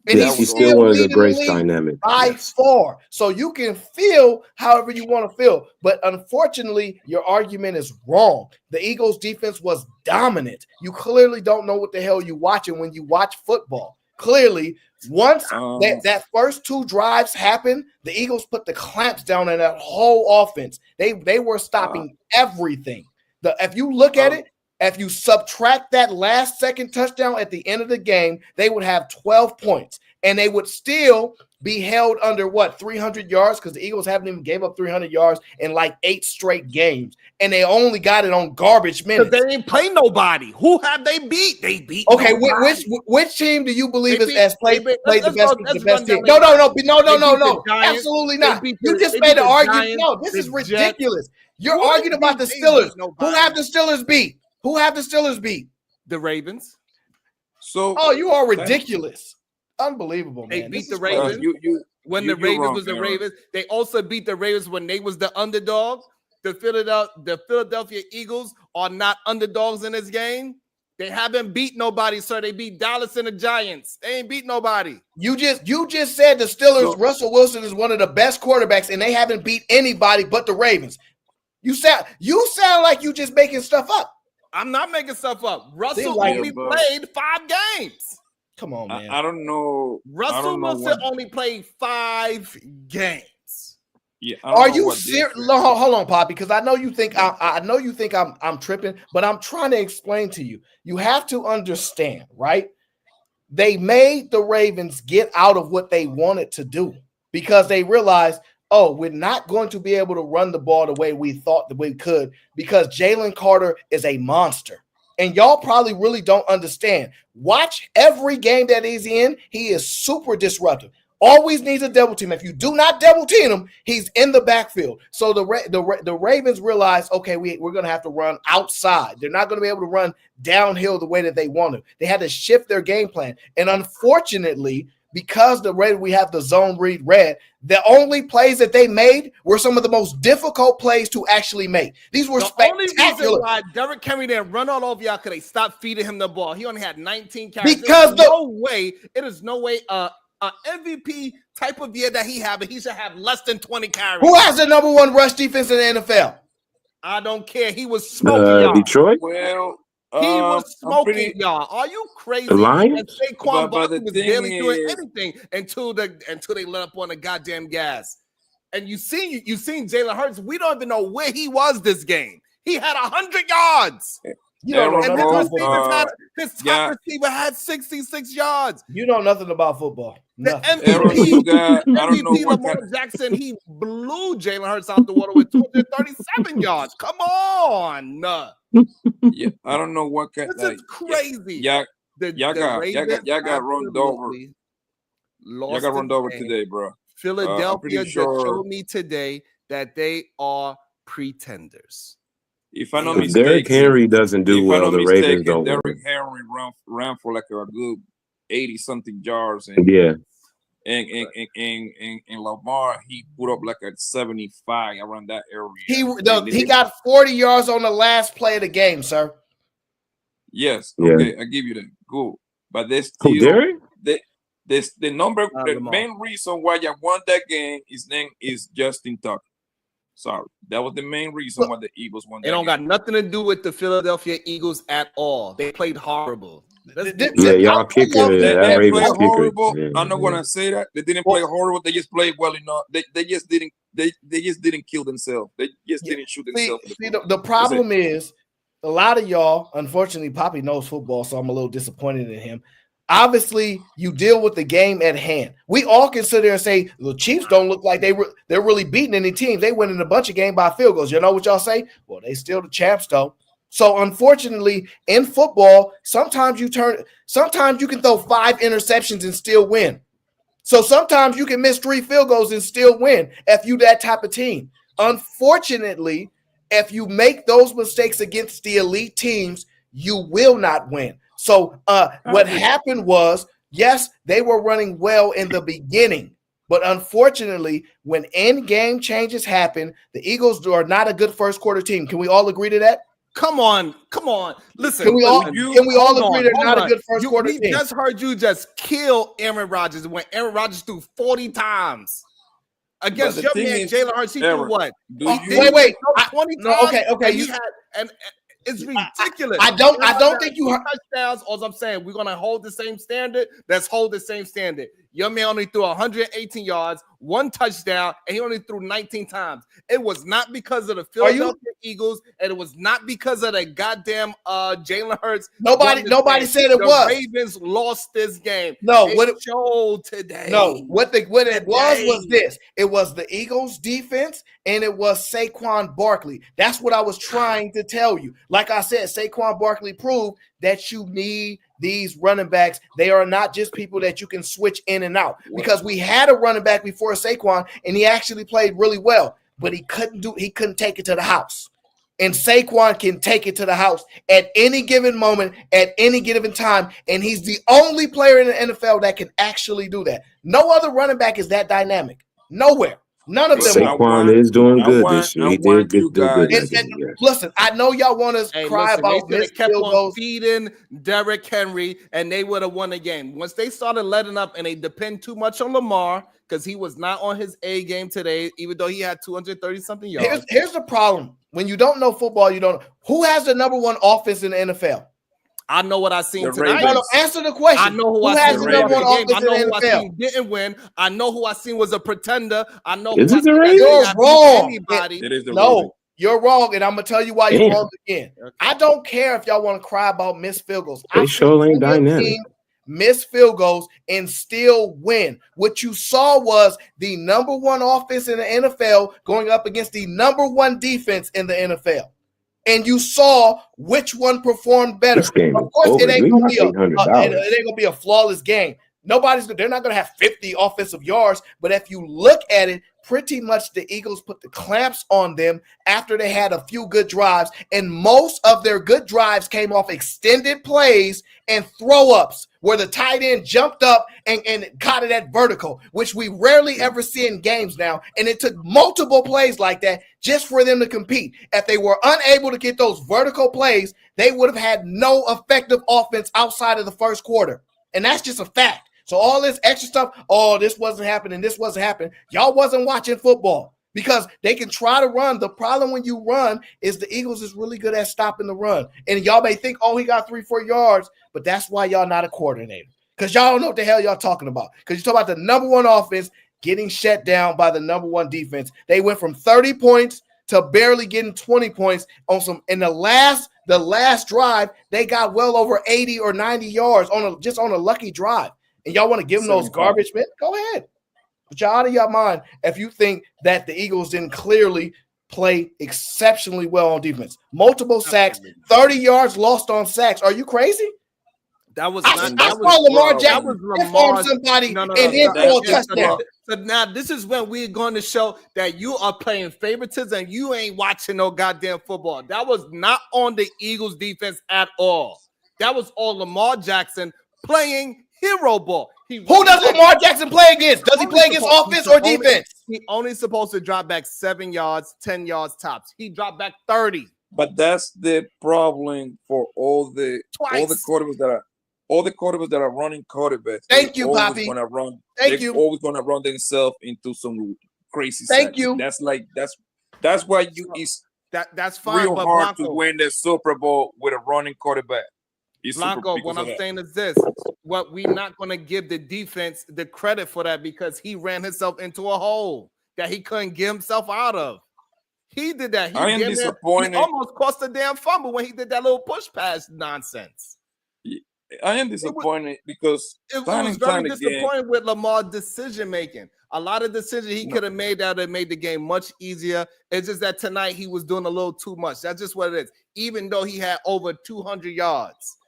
And he's still one of the great dynamic by far. So you can feel however you want to feel. But unfortunately, your argument is wrong. The Eagles defense was dominant. You clearly don't know what the hell you're watching when you watch football. Clearly, once that first 2 drives happened, the Eagles put the clamps down on that whole offense. They were stopping everything. If you look at it, if you subtract that last second touchdown at the end of the game, they would have 12 points. and they would still be held under 300 yards because the Eagles haven't even gave up 300 yards in like 8 straight games, and they only got it on garbage minutes. They didn't play nobody. Who have they beat? They beat. Okay, nobody. which team do you believe has played the best team? No. No. Absolutely not. You just made an argument. No, this is ridiculous. You're arguing about the Steelers. Who have the Steelers beat? Who have the Steelers beat? The Ravens. So, you are ridiculous. Unbelievable, man. They beat the Ravens when the Ravens was the Ravens. They also beat the Ravens when they was the underdog. The Philadelphia Eagles are not underdogs in this game. They haven't beat nobody, sir. They beat Dallas and the Giants. They ain't beat nobody. You just said the Steelers, Russell Wilson is one of the best quarterbacks, and they haven't beat anybody but the Ravens. You sound like you just making stuff up. I'm not making stuff up. Russell only played 5 games. Come on, man. I don't know. Russell Wilson only played 5 games. Yeah, are you serious? Hold on, Poppy, because I know you think I'm tripping, but I'm trying to explain to you. You have to understand, right? They made the Ravens get out of what they wanted to do because they realized, we're not going to be able to run the ball the way we thought that we could because Jalen Carter is a monster. And y'all probably really don't understand. Watch every game that he's in. He is super disruptive. Always needs a double team. If you do not double team him, he's in the backfield. So the Ravens realize, okay, we're going to have to run outside. They're not going to be able to run downhill the way that they want to. They had to shift their game plan. And unfortunately, because we have the zone read red, the only plays that they made were some of the most difficult plays to actually make. These were spectacular. The only reason why Derrick Henry didn't run all over y'all because they stopped feeding him the ball. He only had 19 carries. Because it is no way MVP type of year that he have, and he should have less than 20 carries. Who has the number 1 rush defense in the NFL? I don't care. He was smoking y'all. Detroit? Well, he was smoking y'all. Are you crazy? The Lions? And Saquon Barkley was barely doing anything until they let up on the goddamn gas. And you seen Jalen Hurts. We don't even know where he was this game. He had 100 yards. You don't know nothing about his top receiver had 66 yards. You know nothing about football. Nothing. The MVP Lamar Jackson, he blew Jalen Hurts out the water with 237 yards. Come on. Yeah, I don't know what kind. This is crazy. Y'all got run over. Y'all got run over today, bro. Philadelphia just showed me today that they are pretenders. If I'm not mistaken, Derrick Henry doesn't do well. The Ravens don't. Derrick Henry ran for like a good 80-something yards, and Lamar he put up like a 75 around that area. He got 40 yards on the last play of the game, sir. Yes, okay, I give you that. Cool, but there's still the main reason why you won that game. His name is Justin Tucker. Sorry, that was the main reason why the Eagles won. It don't got nothing to do with the Philadelphia Eagles at all. They played horrible. Y'all kicking it. They played horrible. Yeah. I'm not gonna say that they didn't play horrible. They just played well enough. They just didn't. They just didn't kill themselves. They just didn't shoot themselves. See, the problem is a lot of y'all. Unfortunately, Poppy knows football, so I'm a little disappointed in him. Obviously, you deal with the game at hand. We all can sit there and say the Chiefs don't look like they're really beating any teams. They win in a bunch of games by field goals. You know what y'all say? Well, they still the champs though. So unfortunately, in football, sometimes you can throw 5 interceptions and still win. So sometimes you can miss 3 field goals and still win if you that type of team. Unfortunately, if you make those mistakes against the elite teams, you will not win. So what happened was, yes, they were running well in the beginning, but unfortunately, when in-game changes happen, the Eagles are not a good first quarter team. Can we all agree to that? Come on. Listen. Can we all agree they're not a good first quarter team? We just heard you just kill Aaron Rodgers when Aaron Rodgers threw 40 times. Against your man, Jalen Hurts, he threw what? Wait. 20 times? Okay. It's ridiculous. I don't think you heard touchdowns. All I'm saying, we're gonna hold the same standard. Let's hold the same standard. Your man only threw 118 yards, 1 touchdown, and he only threw 19 times. It was not because of the Philadelphia Eagles, and it was not because of the goddamn Jalen Hurts. Nobody said it was. The Ravens lost this game. No, what it showed today. No, what it was this. It was the Eagles defense and it was Saquon Barkley. That's what I was trying to tell you. Like I said, Saquon Barkley proved that you need these running backs. They are not just people that you can switch in and out, because we had a running back before Saquon and he actually played really well, but he couldn't take it to the house. And Saquon can take it to the house at any given moment, at any given time. And he's the only player in the NFL that can actually do that. No other running back is that dynamic. Nowhere. None of them. Saquon is doing good this year. He did do good. Listen, I know y'all want to cry about this. Kept on feeding Derrick Henry, and they would have won the game. Once they started letting up and they depend too much on Lamar, because he was not on his A game today, even though he had 230-something yards. Here's the problem. When you don't know football, you don't know. Who has the number one offense in the NFL? I know what I seen tonight. No, answer the question. I know who has the number one offense in the NFL. I seen didn't win. I know who I seen was a pretender. I know who I seen you're wrong. Anybody. It is the Ravens. You're wrong, and I'm gonna tell you why you're wrong again. Okay. I don't care if y'all want to cry about missed field goals. They sure ain't dynamic. Miss field goals and still win. What you saw was the number one offense in the NFL going up against the number one defense in the NFL. And you saw which one performed better. Of course, it ain't gonna be a flawless game. They're not gonna have 50 offensive yards, but if you look at it, pretty much the Eagles put the clamps on them after they had a few good drives, and most of their good drives came off extended plays and throw-ups where the tight end jumped up and caught it at vertical, which we rarely ever see in games now. And it took multiple plays like that just for them to compete. If they were unable to get those vertical plays, they would have had no effective offense outside of the first quarter. And that's just a fact. So all this extra stuff, this wasn't happening, this wasn't happening. Y'all wasn't watching football because they can try to run. The problem when you run is the Eagles is really good at stopping the run. And y'all may think, he got 3-4 yards, but that's why y'all not a coordinator, because y'all don't know what the hell y'all talking about. Because you talk about the number one offense getting shut down by the number one defense. They went from 30 points to barely getting 20 points on in the last drive. They got well over 80 or 90 yards on a lucky drive. And y'all want to give them those garbage men? Go ahead. But y'all out of your mind if you think that the Eagles didn't clearly play exceptionally well on defense. Multiple sacks, 30 yards lost on sacks. Are you crazy? That was Lamar Jackson inform somebody and then throw a touchdown. So now this is when we're going to show that you are playing favoritism and you ain't watching no goddamn football. That was not on the Eagles defense at all. That was all Lamar Jackson playing hero ball. Who does Lamar Jackson play against? Does he play against offense or defense? He only supposed to drop back 7 yards, 10 yards tops. He dropped back 30. But that's the problem for all the quarterbacks that are running quarterbacks. Thank you, Poppy. They're always gonna run themselves into some crazy. Thank you. That's why that's fine. Real but hard Blanco, to win the Super Bowl with a running quarterback. Blanco, what I'm saying is this: what we're not going to give the defense the credit for that, because he ran himself into a hole that he couldn't get himself out of. He did that. I am disappointed. He almost cost a damn fumble when he did that little push pass nonsense. I am disappointed because it was very disappointed with Lamar's decision making. A lot of decisions he could have made that would made the game much easier. It's just that tonight he was doing a little too much. That's just what it is. Even though he had over 200 yards.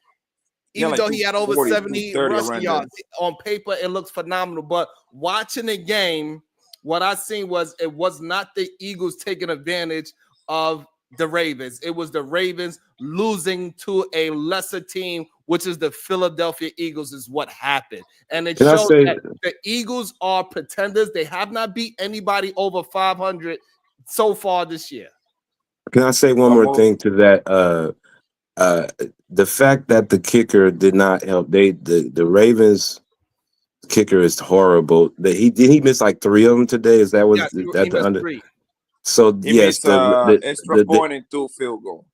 Even though he had over 70 rushing yards, on paper, it looks phenomenal. But watching the game, what I seen was it was not the Eagles taking advantage of the Ravens. It was the Ravens losing to a lesser team, which is the Philadelphia Eagles, is what happened. And it shows that the Eagles are pretenders. They have not beat anybody over 500 so far this year. Can I say one more thing to that? The fact that the kicker did not help. The Ravens kicker is horrible. He missed like 3 of them today. Is that the under? 3. So he missed extra point and 2 field goal.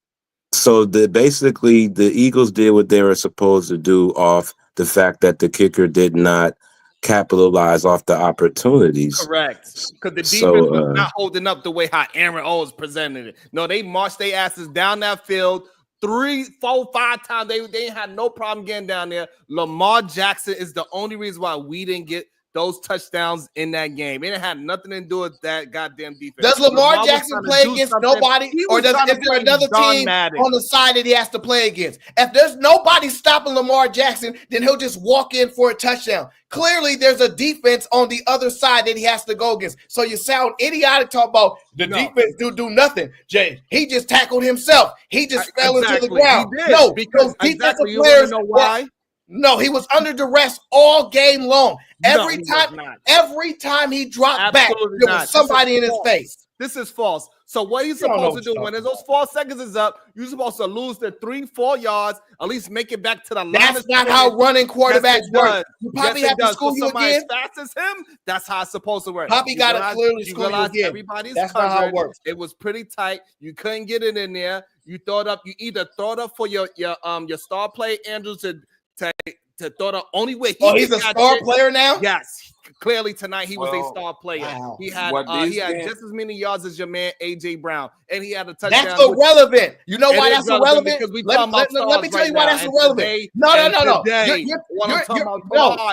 So basically the Eagles did what they were supposed to do off the fact that the kicker did not capitalize off the opportunities. Correct. Because the defense So, was not holding up the way how Aaron Owens presented it. No, they marched their asses down that field 3, 4, 5 times. They ain't had no problem getting down there. Lamar Jackson is the only reason why we didn't get those touchdowns in that game. It had nothing to do with that goddamn defense. Does Lamar Jackson play against nobody, or is there another team on the side that he has to play against? If there's nobody stopping Lamar Jackson, then he'll just walk in for a touchdown. Clearly, there's a defense on the other side that he has to go against. So you sound idiotic talking about the defense do nothing. Jay, he just tackled himself. He just fell into the ground. No, because defensive players know why. No, he was under duress all game long. Every time he dropped back, there was somebody in his face. This is false. So what he's supposed to do when those 4 seconds is up, you're supposed to lose the 3-4 yards, at least make it back to the line. That's not how running quarterbacks work. You probably have to school you again. As fast as him, that's how it's supposed to work. Poppy got to clearly school you again. Everybody's that's covered. Not how it works. It was pretty tight. You couldn't get it in there. You throw it up. You either throw it up for your star player Andrews to throw the only way. He's a star player now. Yes. Clearly tonight he was a star player. Wow. He had just as many yards as your man AJ Brown, and he had a touchdown. That's irrelevant. You know why that's irrelevant? Because we let me tell you why that's irrelevant. No.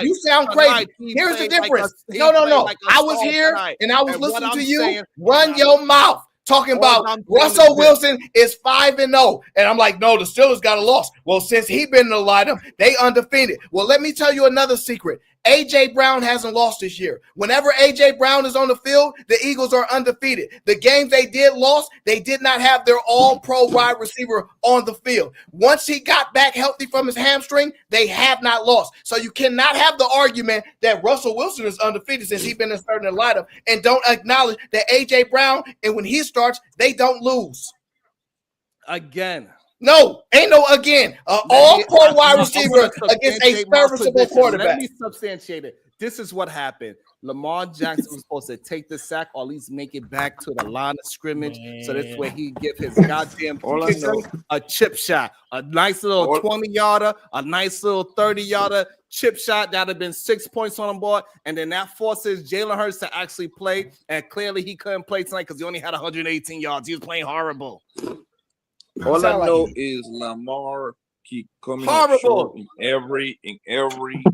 You sound crazy. Here's the difference. No. I was here and I was listening to you. Run your mouth. Talking about Russell Wilson is 5-0. And I'm like, no, the Steelers got a loss. Well, since he been in the lineup, they undefeated. Well, let me tell you another secret. A.J. Brown hasn't lost this year. Whenever A.J. Brown is on the field, the Eagles are undefeated. The games they did lost, they did not have their all-pro wide receiver on the field. Once he got back healthy from his hamstring, they have not lost. So you cannot have the argument that Russell Wilson is undefeated since he's been inserted in the lineup and don't acknowledge that A.J. Brown, and when he starts, they don't lose. Again. No, ain't no again. All-pro wide receiver against a serviceable quarterback. Let me substantiate it. This is what happened. Lamar Jackson was supposed to take the sack or at least make it back to the line of scrimmage. So that's where he give his goddamn kicker a chip shot. A nice little 20-yarder, a nice little 30-yarder chip shot. That would have been 6 points on the board. And then that forces Jalen Hurts to actually play. And clearly he couldn't play tonight because he only had 118 yards. He was playing horrible. All I know is Lamar keep coming up short in every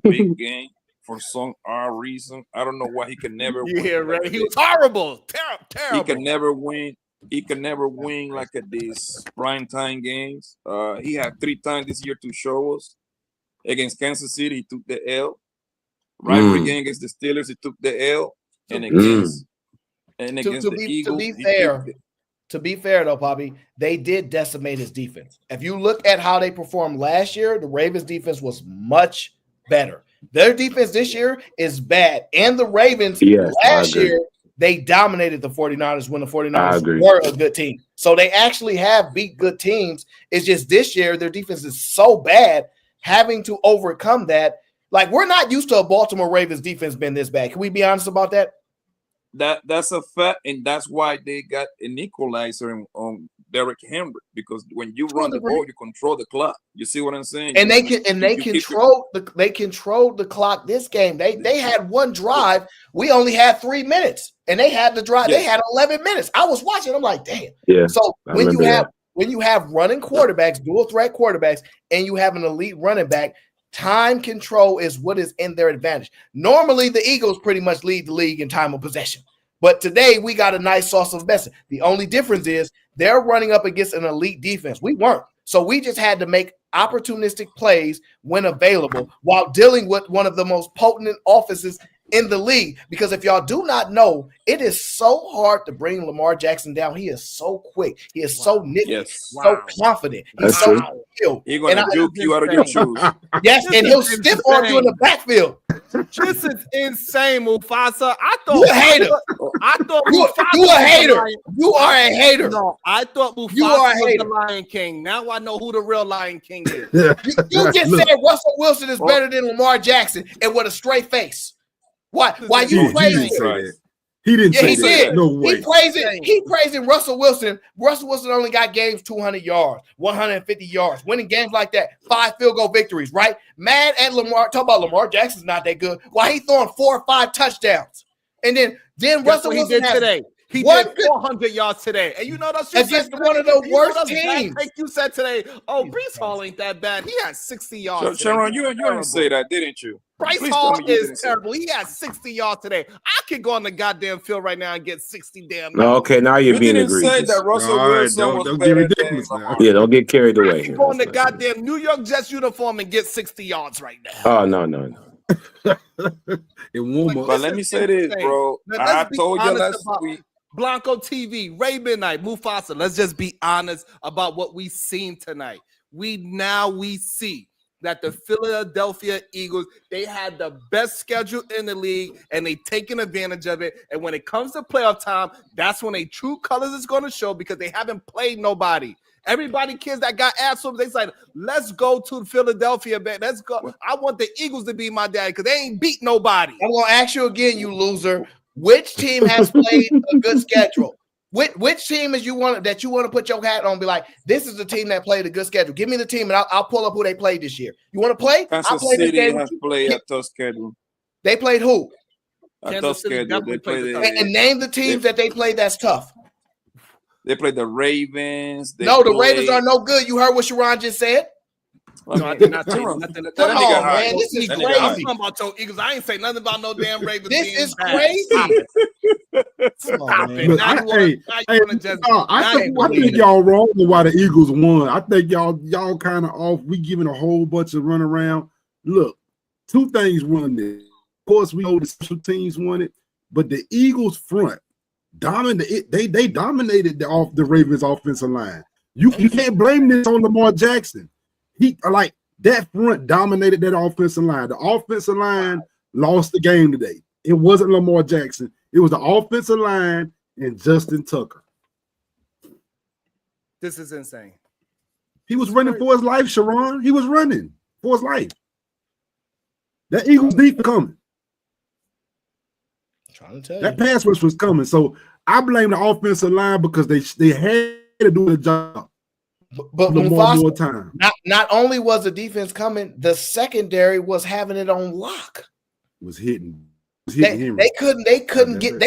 big game for some odd reason. I don't know why he could never win. Yeah, right. He was horrible. Terrible. He could never win. He could never win like at these primetime games. He had 3 times this year to show us. Against Kansas City, he took the L. Rivalry game against the Steelers, he took the L. And against the Eagles, To be fair, though, Poppy, they did decimate his defense. If you look at how they performed last year, the Ravens' defense was much better. Their defense this year is bad. And the Ravens last year, they dominated the 49ers when the 49ers were a good team. So they actually have beat good teams. It's just this year, their defense is so bad, having to overcome that. Like, we're not used to a Baltimore Ravens defense being this bad. Can we be honest about that? That's a fact, and that's why they got an equalizer on Derrick Henry, because when you run the ball, you control the clock. You see what I'm saying? And they control the clock this game. They had one drive. We only had 3 minutes, and they had the drive. They had 11 minutes. I was watching. I'm like, damn. Yeah. So when you have running quarterbacks, dual threat quarterbacks, and you have an elite running back, time control is what is in their advantage. Normally, the Eagles pretty much lead the league in time of possession. But today, we got a nice sauce of medicine. The only difference is they're running up against an elite defense. We weren't. So we just had to make opportunistic plays when available while dealing with one of the most potent offenses in the league. Because if y'all do not know, it is so hard to bring Lamar Jackson down. He is so quick. He is so nitty, so confident. He's so skilled. He's going to juke you out of your shoes. Yes, and he'll stiff arm you in the backfield. This is insane, Mufasa. You a hater. I thought you a hater. You are a hater. No, I thought Mufasa was the Lion King. Now I know who the real Lion King is. You just said Russell Wilson is better than Lamar Jackson, and with a straight face. Why you crazy? He didn't say that. Did. No way. He praising Russell Wilson. Russell Wilson only got games 200 yards, 150 yards, winning games like that, 5 field goal victories, right? Mad at Lamar. Talk about Lamar Jackson's not that good. Why he throwing 4 or 5 touchdowns? And then Russell Wilson did today. He did 400 yards today. And you know that's against one of the worst teams. Like you said today, Breece Hall ain't that bad. He had 60 yards. Sharon, you didn't say that, didn't you? Breece Hall is terrible. He had 60 yards today. I could go on the goddamn field right now and get 60 damn yards. No, okay, now you're being egregious. Say that Russell Wilson was get ridiculous now. Yeah, don't get carried away. I could go on the goddamn New York Jets uniform and get 60 yards right now. Oh, no. It warm up. But let me say this, bro. I told you last week. Blanco TV, Ray Midnight, Mufasa. Let's just be honest about what we seen tonight. We see that the Philadelphia Eagles, they had the best schedule in the league and they taking advantage of it. And when it comes to playoff time, that's when their true colors is going to show because they haven't played nobody. Everybody, kids that got ass whooped, they said, let's go to Philadelphia, man. Let's go. I want the Eagles to be my daddy because they ain't beat nobody. I'm going to ask you again, you loser. Which team has played a good schedule? Which team is you want to put your hat on and be like, this is the team that played a good schedule? Give me the team and I'll pull up who they played this year. You want to play? Kansas City has played a tough schedule. They played who? A tough schedule. They played and name the teams that they played that's tough. They played the Ravens. The Ravens are no good. You heard what Sharon just said? No, I did not say nothing. Come on, man. This is crazy. I'm talking about your Eagles. I ain't say nothing about no damn Ravens. This is crazy. Stop it. I think y'all wrong on why the Eagles won. I think y'all kind of off. We giving a whole bunch of run around. Look, 2 things won this. Of course, we know the special teams won it, but the Eagles front dominated. They dominated the Ravens offensive line. You can't blame this on Lamar Jackson. He like that front dominated that offensive line. The offensive line lost the game today. It wasn't Lamar Jackson. It was the offensive line and Justin Tucker. This is insane. He was running for his life, Sharon. He was running for his life. That Eagles defense coming. I'm trying to tell that pass rush was coming. So I blame the offensive line because they had to do the job. But more time. Not only was the defense coming, the secondary was having it on lock. Was hitting. They couldn't get.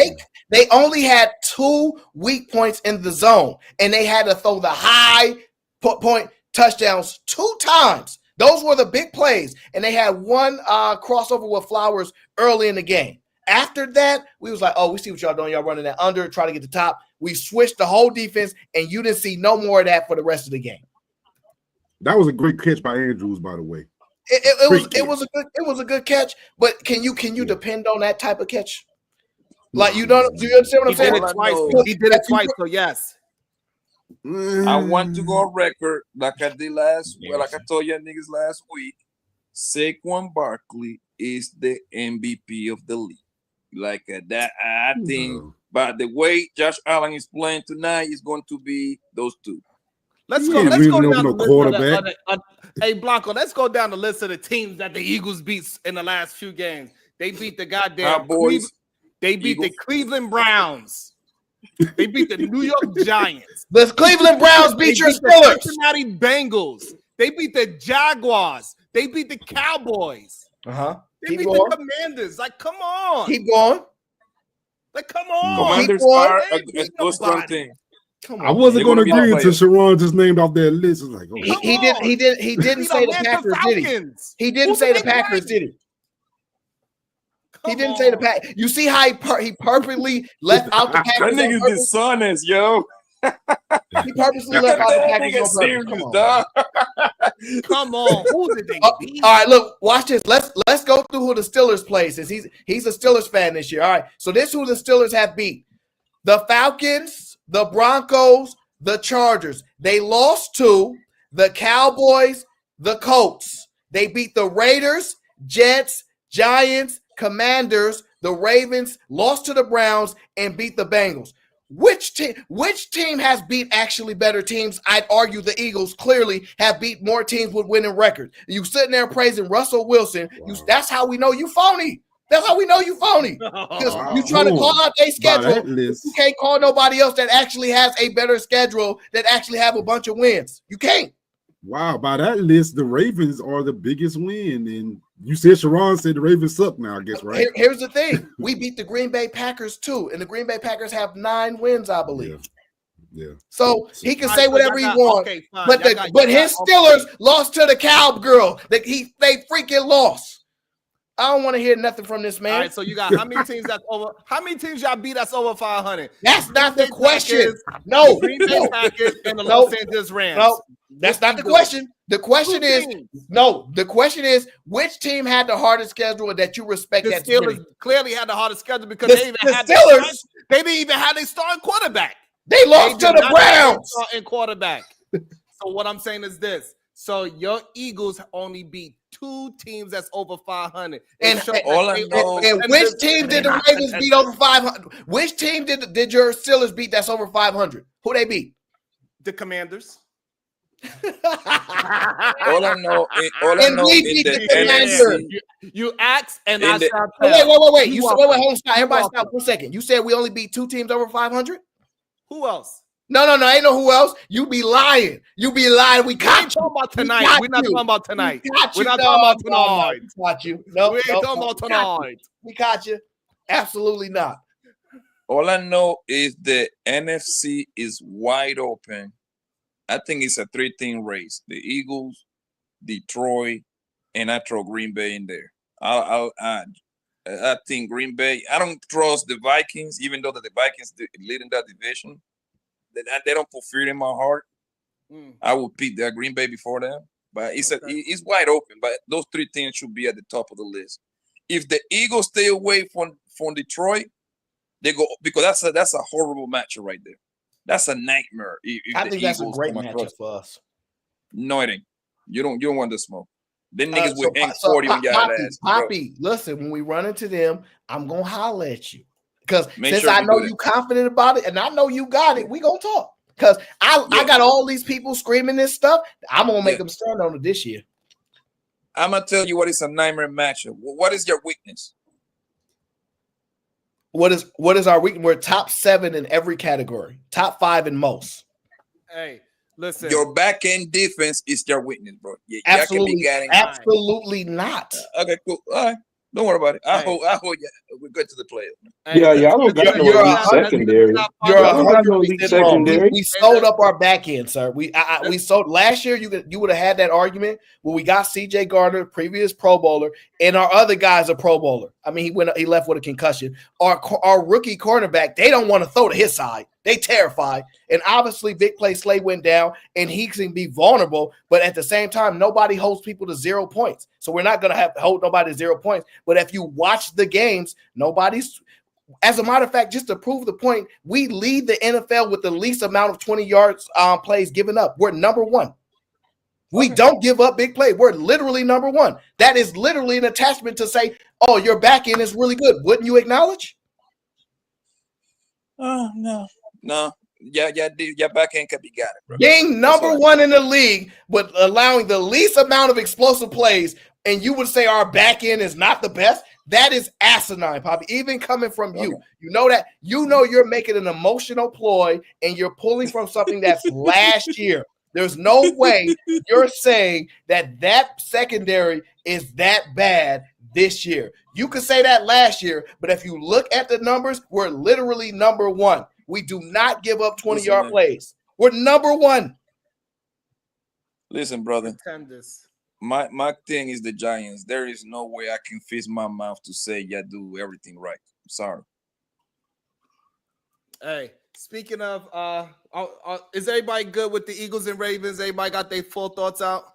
They only had 2 weak points in the zone, and they had to throw the high point touchdowns 2 times. Those were the big plays, and they had 1 crossover with Flowers early in the game. After that, we was like, oh, we see what y'all doing. Y'all running that under, trying to get the top. We switched the whole defense, and you didn't see no more of that for the rest of the game. That was a great catch by Andrews, by the way. It was a good catch, but can you depend on that type of catch? Like do you understand what I'm saying? He did it twice, so yes. I want to go on record like I did like I told you niggas last week. Saquon Barkley is the MVP of the league. Like that, I think. But the way Josh Allen is playing tonight is going to be those 2. Let's go down the list of hey, Blanco, let's go down the list of the teams that the Eagles beat in the last few games. They beat the goddamn They beat Eagles. The Cleveland Browns. They beat the New York Giants. The Cleveland Browns beat your Steelers. The Cincinnati Bengals. They beat the Jaguars. They beat the Cowboys. They beat the Commanders. Like, come on. Keep going. Like, come on. Commanders are a strong team. I wasn't going to agree until Sharon just named off their list. It's like, he didn't say the Packers, did he? He didn't say the Packers, did he? He didn't say the Pack. You see how he purposely left out the Packers. That nigga's dishonest, yo. He purposely left out the Packers on purpose. Come on. Who did they beat? All right, look, watch this. Let's go through who the Steelers play since he's a Steelers fan this year. All right, so this is who the Steelers have beat: the Falcons, the Broncos, the Chargers. They lost to the Cowboys, the Colts. They beat the Raiders, Jets, Giants, Commanders, the Ravens, lost to the Browns, and beat the Bengals. Which team has beat actually better teams? I'd argue the Eagles clearly have beat more teams with winning records. You sitting there praising Russell Wilson. Wow. That's how we know you phony. That's how we know you phony. Because you trying to call out a schedule. You can't call nobody else that actually has a better schedule that actually have a bunch of wins. You can't. Wow, by that list, the Ravens are the biggest win. And you said Sharon said the Ravens suck now, I guess, right? Here's the thing. We beat the Green Bay Packers too, and the Green Bay Packers have 9 wins, I believe. Yeah. So he can say whatever he wants. Okay, but his Steelers lost to the Cowgirl. They freaking lost. I don't want to hear nothing from this man. All right, so you got how many teams that's over? How many teams y'all beat that's over 500? That's not the question. No, Green Bay Packers and the Los Angeles Rams. No, that's not the question. The question is no. The question is which team had the hardest schedule that you respect? The Steelers clearly had the hardest schedule because they didn't even have their starting quarterback. They lost to the Browns in quarterback. So what I'm saying is this. So your Eagles only beat 2 teams that's over 500. And which team did the Ravens beat over 500? Which team did your Steelers beat that's over 500? Who they beat? The Commanders. all I know in the NFC. You asked and I shall tell. Wait. You said, wait, hold on, stop. Everybody stop 1 second. You said we only beat 2 teams over 500? Who else? No, ain't no who else. You be lying. We caught you. Talking about tonight. We're not talking about tonight. We're not talking about tonight. We caught you. No, we ain't talking about tonight. We caught you. Absolutely not. All I know is the NFC is wide open. I think it's a 3-team race: the Eagles, Detroit, and I throw Green Bay in there. I think Green Bay. I don't trust the Vikings, even though the Vikings lead in that division. They don't put fear in my heart. I would pick the Green Bay before them, but it's wide open. But those 3 teams should be at the top of the list. If the Eagles stay away from Detroit, they go because that's a horrible matchup right there. That's a nightmare. I think that's a great matchup for us. No, it ain't. You don't want the smoke. Then niggas will hang 40 on your ass. Poppy, listen, when we run into them, I'm gonna holler at you. Because since I know you confident about it and I know you got it, we gonna talk. Because I got all these people screaming this stuff. I'm gonna make them stand on it this year. I'm gonna tell you what is a nightmare matchup. What is your weakness? What is our weakness? We're top 7 in every category, top 5 in most. Hey, listen. Your back end defense is your weakness, bro. Absolutely not. Okay, cool. All right. Don't worry about it. I hope we're good to the playoffs. Yeah, I don't got no elite secondary. You're 100% wrong. We sold up our back end, sir. We sold last year. You would have had that argument when we got C.J. Gardner, previous Pro Bowler, and our other guy's a Pro Bowler. I mean, he left with a concussion. Our rookie cornerback, they don't want to throw to his side. They terrified. And obviously, big play Slay went down, and he can be vulnerable. But at the same time, nobody holds people to 0 points. So we're not going to have to hold nobody to 0 points. But if you watch the games, nobody's – as a matter of fact, just to prove the point, we lead the NFL with the least amount of 20 yards plays given up. We're number 1. We don't give up big play. We're literally number 1. That is literally an attachment to say, oh, your back end is really good. Wouldn't you acknowledge? No. Yeah, your back end could be got it, bro. Being number 1 in the league, but allowing the least amount of explosive plays, and you would say our back end is not the best. That is asinine, Poppy. Even coming from you, you know that you're making an emotional ploy, and you're pulling from something that's last year. There's no way you're saying that secondary is that bad this year. You could say that last year, but if you look at the numbers, we're literally number 1. We do not give up 20-yard plays. We're number 1. Listen, brother. My thing is the Giants. There is no way I can fix my mouth to say you do everything right. I'm sorry. Hey, speaking of, is everybody good with the Eagles and Ravens? Everybody got their full thoughts out?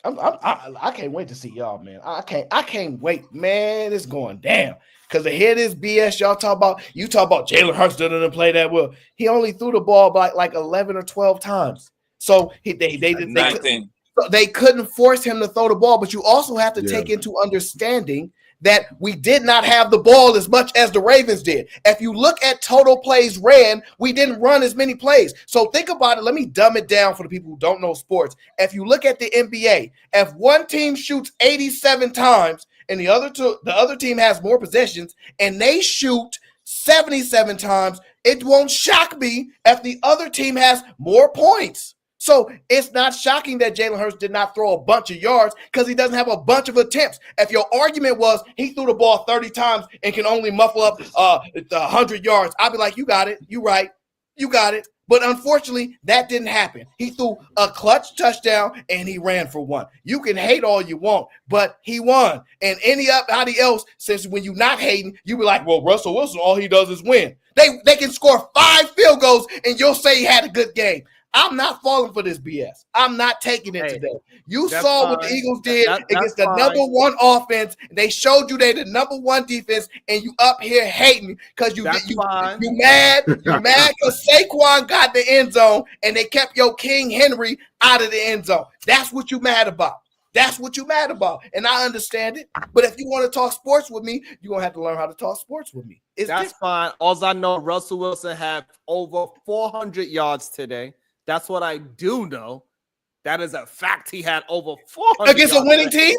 I can't wait to see y'all, man. I can't wait, man. It's going down. Because to hear this BS y'all talk about, Jalen Hurts didn't play that well. He only threw the ball like 11 or 12 times. So they couldn't force him to throw the ball. But you also have to take into understanding that we did not have the ball as much as the Ravens did. If you look at total plays ran, we didn't run as many plays. So think about it. Let me dumb it down for the people who don't know sports. If you look at the NBA, if one team shoots 87 times and the other team has more possessions, and they shoot 77 times, it won't shock me if the other team has more points. So it's not shocking that Jalen Hurts did not throw a bunch of yards because he doesn't have a bunch of attempts. If your argument was he threw the ball 30 times and can only muffle up 100 yards, I'd be like, you got it. You right. You got it. But unfortunately, that didn't happen. He threw a clutch touchdown and he ran for one. You can hate all you want, but he won. And anybody else, since when you're not hating, you be like, well, Russell Wilson, all he does is win. They can score 5 field goals and you'll say he had a good game. I'm not falling for this BS. I'm not taking it today. You saw what the Eagles did against the number 1 offense. They showed you they're the number 1 defense, and you up here hating because you mad. You mad because Saquon got the end zone and they kept your King Henry out of the end zone. That's what you mad about. That's what you mad about. And I understand it. But if you want to talk sports with me, you're going to have to learn how to talk sports with me. That's fine. All I know, Russell Wilson had over 400 yards today. That's what I do know. That is a fact. He had over 400 against a winning team.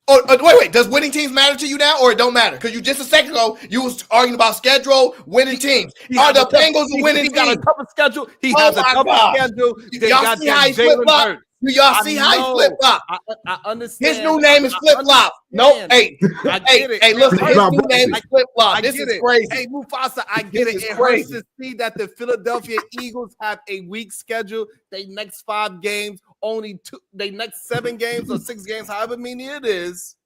Oh, wait. Does winning teams matter to you now, or it don't matter? Because you just a second ago you was arguing about schedule, winning teams. Are the Bengals a winning team? He got a tougher schedule. He has a tougher schedule. Y'all see how he flip flop? Do y'all see how he flip flop? I understand. His new name is Flip Flop. No, hey, listen, his new name is Flip Flop. This is crazy. Hey, Mufasa, I get it. It hurts to see that the Philadelphia Eagles have a weak schedule. They next 5 games, only 2. They next 7 games or 6 games, however many it is.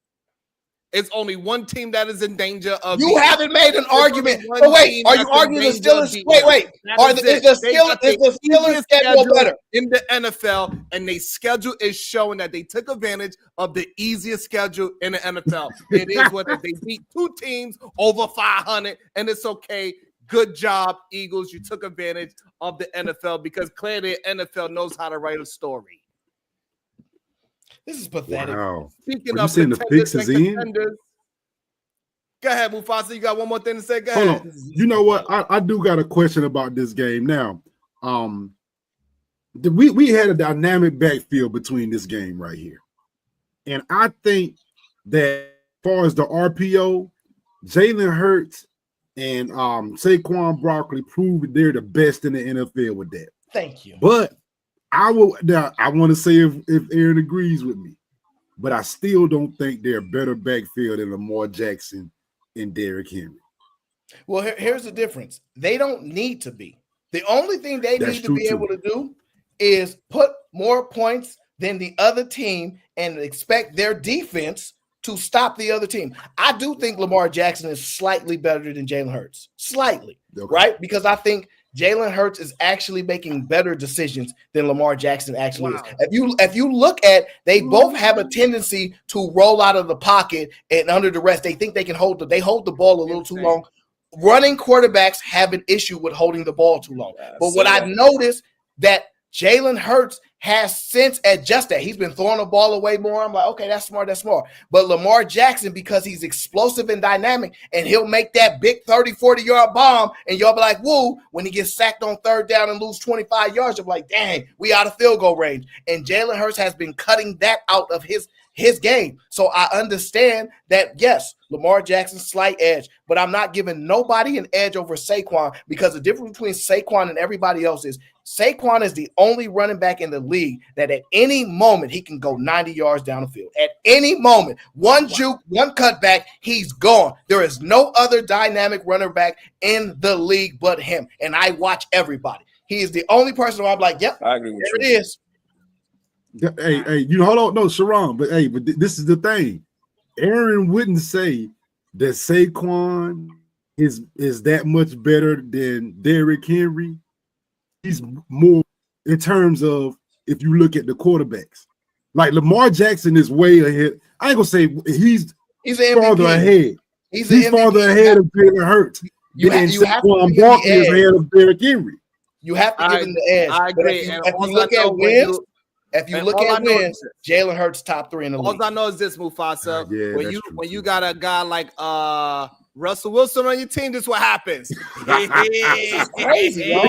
It's only one team that is in danger of. You haven't made an argument. But wait, are you arguing the Steelers? Wait. Is the Steelers schedule better in the NFL? And their schedule is showing that they took advantage of the easiest schedule in the NFL. It is what they beat 2 teams over 500, and it's okay. Good job, Eagles. You took advantage of the NFL because clearly the NFL knows how to write a story. This is pathetic. Wow. Speaking of the fix is in. Go ahead, Mufasa. You got one more thing to say? Go ahead. Hold on. You know what? I do got a question about this game. Now, we had a dynamic backfield between this game right here. And I think that as far as the RPO, Jalen Hurts and Saquon Barkley proved they're the best in the NFL with that. Thank you. But I want to say if Aaron agrees with me, but I still don't think they're a better backfield than Lamar Jackson and Derrick Henry. Well, here's the difference. They don't need to be. The only thing they need to be able to do is put more points than the other team and expect their defense to stop the other team. I do think Lamar Jackson is slightly better than Jalen Hurts. Slightly, okay. Right? Because I think Jalen Hurts is actually making better decisions than Lamar Jackson actually is. If you look at, they both have a tendency to roll out of the pocket and under the rest. They think they can hold the ball a little too long. Running quarterbacks have an issue with holding the ball too long. But what I've noticed that Jalen Hurts has since adjusted. He's been throwing the ball away more. I'm like, okay, that's smart. But Lamar Jackson, because he's explosive and dynamic, and he'll make that big 30, 40-yard bomb, and y'all be like, woo, when he gets sacked on 3rd down and lose 25 yards, you're like, dang, we out of field goal range. And Jalen Hurts has been cutting that out of his game. So I understand that, yes, Lamar Jackson's slight edge, but I'm not giving nobody an edge over Saquon, because the difference between Saquon and everybody else is Saquon is the only running back in the league that at any moment he can go 90 yards down the field. At any moment, one juke, one cutback, he's gone. There is no other dynamic running back in the league but him. And I watch everybody. He is the only person where I'm like, yep, I agree with there it is. Hey, hold on, no, Sharon, but this is the thing. Aaron wouldn't say that Saquon is that much better than Derrick Henry. He's more in terms of if you look at the quarterbacks. Like Lamar Jackson is way ahead. I ain't gonna say he's farther ahead. He's farther ahead of Jalen Hurts. You have to Barkley is ahead of Derrick Henry. You have to give him the edge. I agree. If you look at wins, Jalen Hurts top 3 in the league. All I know is this, Mufasa. When you got a guy like Russell Wilson on your team, this is what happens. It's crazy, yo.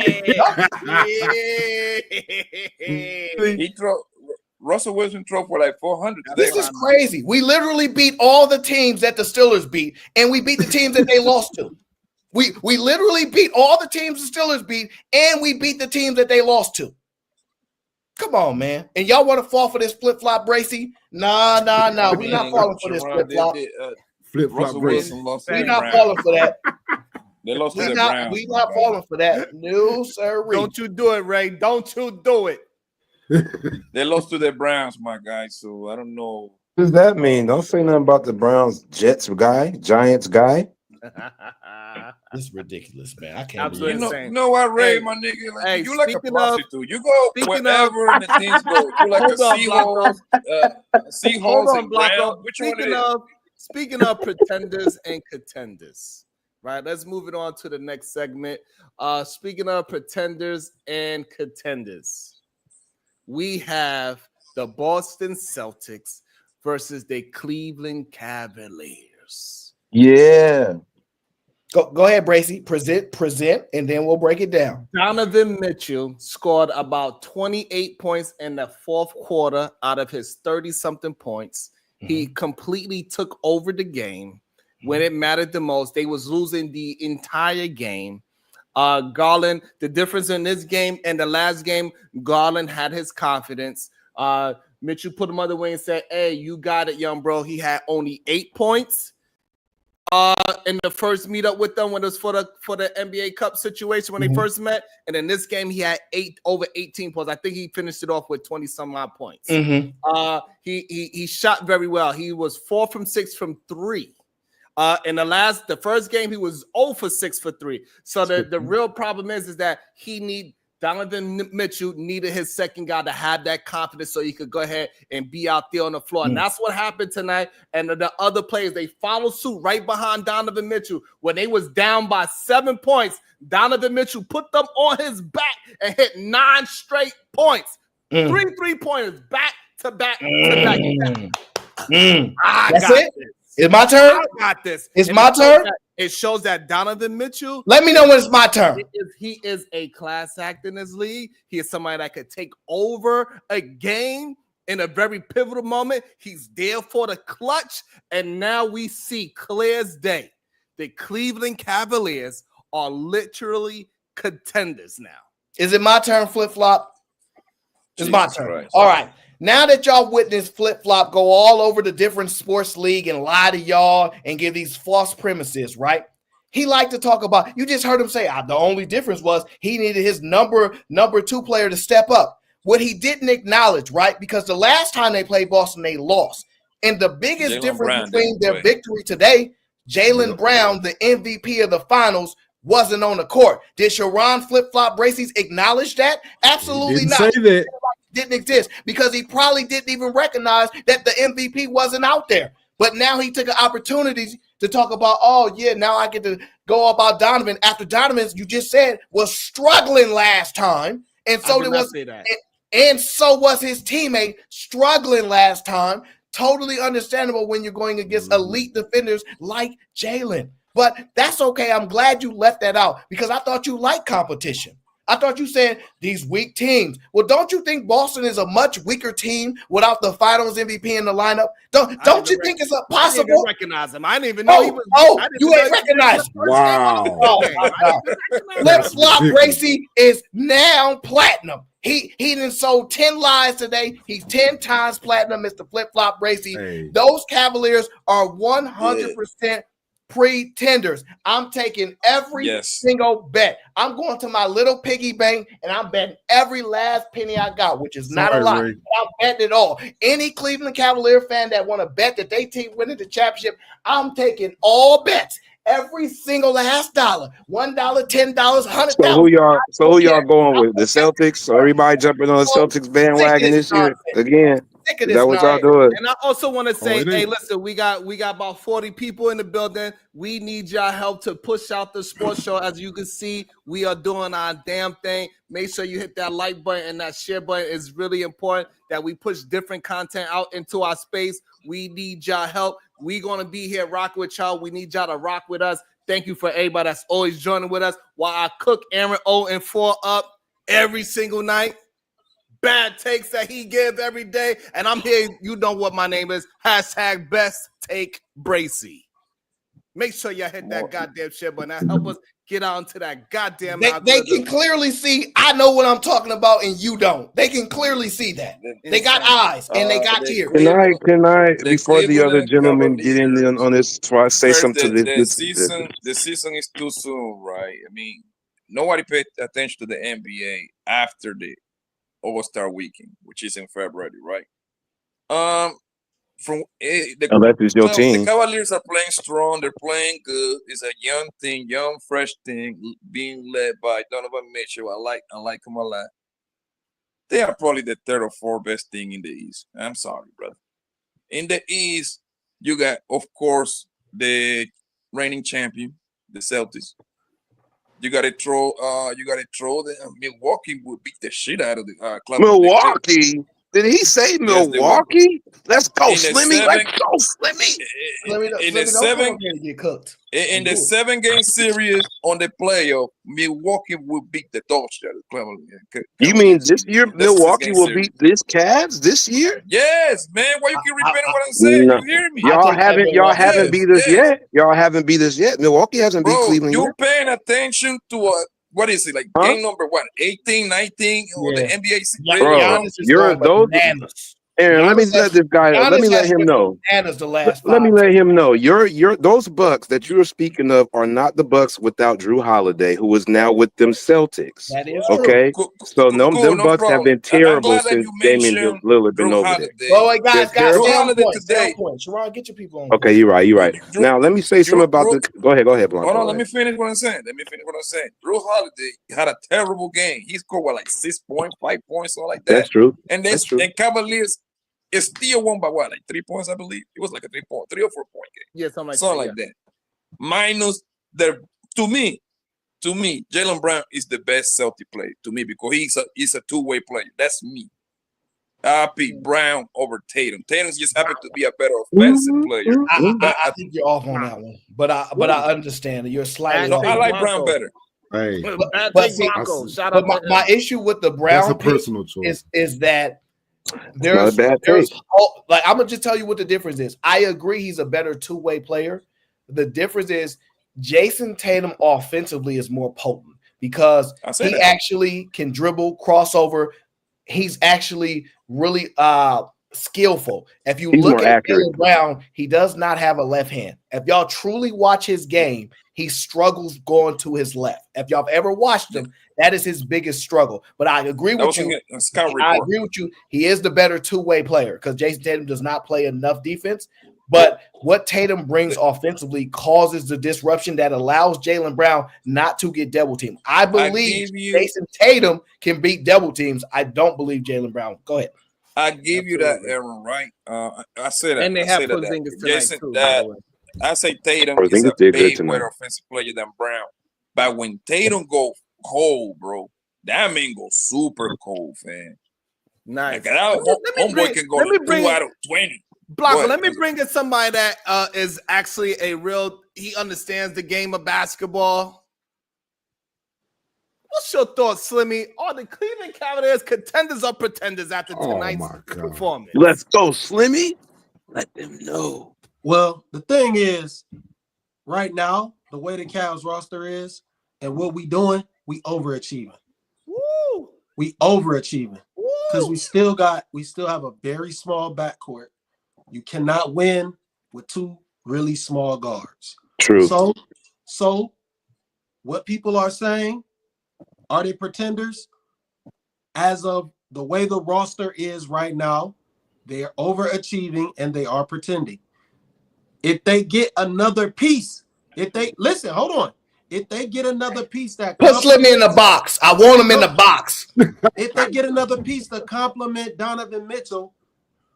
Russell Wilson throw for like 400 today. This is crazy. We literally beat all the teams that the Steelers beat, and we beat the teams that they lost to. We literally beat all the teams the Steelers beat, and we beat the teams that they lost to. Come on, man. And y'all want to fall for this flip-flop, Bracy? Nah. We're not falling for this flip-flop. Flip-flop, Bracy. We're not falling for that. They lost to the Browns. We're not falling for that. No, sir. Don't you do it, Ray. Don't you do it. They lost to the Browns, my guy. So I don't know. What does that mean? Don't say nothing about the Browns, Giants guy. This is ridiculous, man. I can't believe it. You know what, Ray, my nigga? Like, you like a prostitute. You go wherever the things go. You like a Seahawks and Browns. Which one it is? Speaking of pretenders and contenders, right? Let's move it on to the next segment. Speaking of pretenders and contenders, we have the Boston Celtics versus the Cleveland Cavaliers. Yeah. Go ahead, Bracy. Present, and then we'll break it down. Donovan Mitchell scored about 28 points in the fourth quarter out of his 30-something points. Mm-hmm. He completely took over the game when it mattered the most. They was losing the entire game. Garland, the difference in this game and the last game, Garland had his confidence. Mitchell put him on the wing and said, "Hey, you got it, young bro." He had only 8 points. In the first meetup with them when it was for the NBA Cup situation when they first met, and in this game he had over 18 points. I think he finished it off with 20 some odd points. He shot very well. He was 4 from 6 from 3. In the first game he was 0 for 6 for 3. So the real problem is that Donovan Mitchell needed his second guy to have that confidence so he could go ahead and be out there on the floor. And that's what happened tonight. And the other players, they followed suit right behind Donovan Mitchell. When they was down by 7 points, Donovan Mitchell put them on his back and hit 9 straight points. 3 3-pointers back to back to back. That's it? It's my turn? I got this. It's my turn? It shows that Donovan Mitchell. Let me know when it's my turn. He is a class act in this league. He is somebody that could take over a game in a very pivotal moment. He's there for the clutch. And now we see clear as day. The Cleveland Cavaliers are literally contenders now. Is it my turn, flip-flop? It's my turn. Christ. All right. Now that y'all witnessed flip-flop go all over the different sports league and lie to y'all and give these false premises, right? He liked to talk about, you just heard him say, the only difference was he needed his number 2 player to step up. What he didn't acknowledge, right? Because the last time they played Boston, they lost. And the biggest difference between their victory today, Jaylen Brown, the MVP of the finals, wasn't on the court. Did Sharon flip-flop Bracy's acknowledge that? Absolutely not. Say that. Didn't exist because he probably didn't even recognize that the MVP wasn't out there. But now he took an opportunity to talk about, now I get to go about Donovan after Donovan, you just said, was struggling last time. And so so was his teammate struggling last time. Totally understandable when you're going against elite defenders like Jaylen. But that's okay. I'm glad you left that out because I thought you liked competition. I thought you said these weak teams. Well, don't you think Boston is a much weaker team without the Finals MVP in the lineup? Don't you think it's possible? I didn't even recognize him. I didn't even know he was. You ain't recognized him. Wow. Flip-flop Gracie is now platinum. He done sold 10 lies today. He's 10 times platinum, Mr. Flip-flop Gracie. Hey. Those Cavaliers are 100% pretenders. I'm taking every single bet. I'm going to my little piggy bank and I'm betting every last penny I got, which is not a lot. I'm betting it all. Any Cleveland Cavalier fan that want to bet that they team winning the championship, I'm taking all bets. Every single last dollar. $1, $10, $100. So who y'all going with? The Celtics? So everybody jumping on the Celtics bandwagon this year again? Is that what y'all doing? And I also want to say, hey, listen, we got about 40 people in the building. We need y'all help to push out the sports show. As you can see, we are doing our damn thing. Make sure you hit that like button and that share button. Is really important that we push different content out into our space. We need y'all help. We're going to be here rocking with y'all. We need y'all to rock with us. Thank you for everybody that's always joining with us while I cook Aaron 0-4 up every single night. bad takes that he give every day. And I'm here. You know what my name is. Hashtag best take Bracy. Make sure y'all hit that goddamn share button. That help us get on to that goddamn They can clearly see. I know what I'm talking about, and you don't. They can clearly see that. They got eyes and they got ears. Can I before the other gentlemen get in on this, before I say something to this? The season is too soon, right? I mean, nobody paid attention to the NBA after the All-Star Weekend, which is in February, right? Unless it's your team. The Cavaliers are playing strong. They're playing good. It's a young team, young, fresh team being led by Donovan Mitchell. I like him a lot. They are probably the third or fourth best thing in the East. I'm sorry, brother. In the East, you got, of course, the reigning champion, the Celtics. You got to throw. The Milwaukee would beat the shit out of the club. Milwaukee. Did he say Milwaukee? Let's go, Slimmy. Let's go, Slimmy. In the 7-game series on the playoff, Milwaukee will beat the dogs out of Cleveland. You mean this year Milwaukee will beat this Cavs this year? Yes, man. Why you keep repeating what I'm saying? No. You hear me? Y'all haven't beat us yet. Y'all haven't beat us yet. Milwaukee hasn't beat Cleveland yet. You paying attention to what is it, like game number 18, 19 or the NBA? You're those bananas. Aaron, let me let this guy. Let me let him know. Let me let him know. You're those Bucks that you're speaking of are not the Bucks without Drew Holiday, who is now with them Celtics. That is okay. So them Bucks have been terrible since Damian Lillard been over there. Oh, wait, guys, today. Sharon, get your people on. Okay, you're right. Now let me say something about the. Go ahead, Blanco. Hold on, let me finish what I'm saying. Drew Holiday had a terrible game. He scored like 6 points, 5 points, something like that. That's true. And Cavaliers. It's still won by what, like 3 points, I believe. It was like a 3 or 4 point game. Yeah, something like that. Minus to me, Jaylen Brown is the best Celtic player to me because he's a two-way player. That's me. I pick Brown over Tatum. Tatum just happened to be a better offensive player. I think you're off on that one, but I understand that you're slightly. I like Brown better. Hey, but my issue with the Brown that's a personal choice. is that. There's like I'm gonna just tell you what the difference is. I agree he's a better two-way player. The difference is Jason Tatum offensively is more potent because he actually can dribble, crossover. He's actually really skillful. If you look at Jaylen Brown, he does not have a left hand. If y'all truly watch his game, he struggles going to his left. If y'all have ever watched him, that is his biggest struggle. But I agree with you. I agree with you. He is the better two-way player because Jason Tatum does not play enough defense. But what Tatum brings offensively causes the disruption that allows Jaylen Brown not to get double teamed. I believe Jason Tatum can beat double teams. I don't believe Jaylen Brown. Go ahead. I give you that, Aaron, right? I say that. And they have Porzingis Jason, tonight too. I say Tatum is a big better offensive player than Brown. But when Tatum go cold, bro, that man goes super cold, man. Nice. Like, homeboy can go 2 out of 20. Blanco, let me bring in somebody that is actually he understands the game of basketball. What's your thoughts, Slimmy? Are the Cleveland Cavaliers contenders or pretenders after tonight's performance? Let's go, Slimmy. Let them know. Well, the thing is, right now, the way the Cavs roster is and what we doing, we overachieving. Woo! We overachieving because we still have a very small backcourt. You cannot win with two really small guards. True. So what people are saying, are they pretenders? As of the way the roster is right now, they are overachieving and they are pretending. If they get another piece, if they get another piece that put Slimmy in the box. I want him in the box. If they get another piece to complement Donovan Mitchell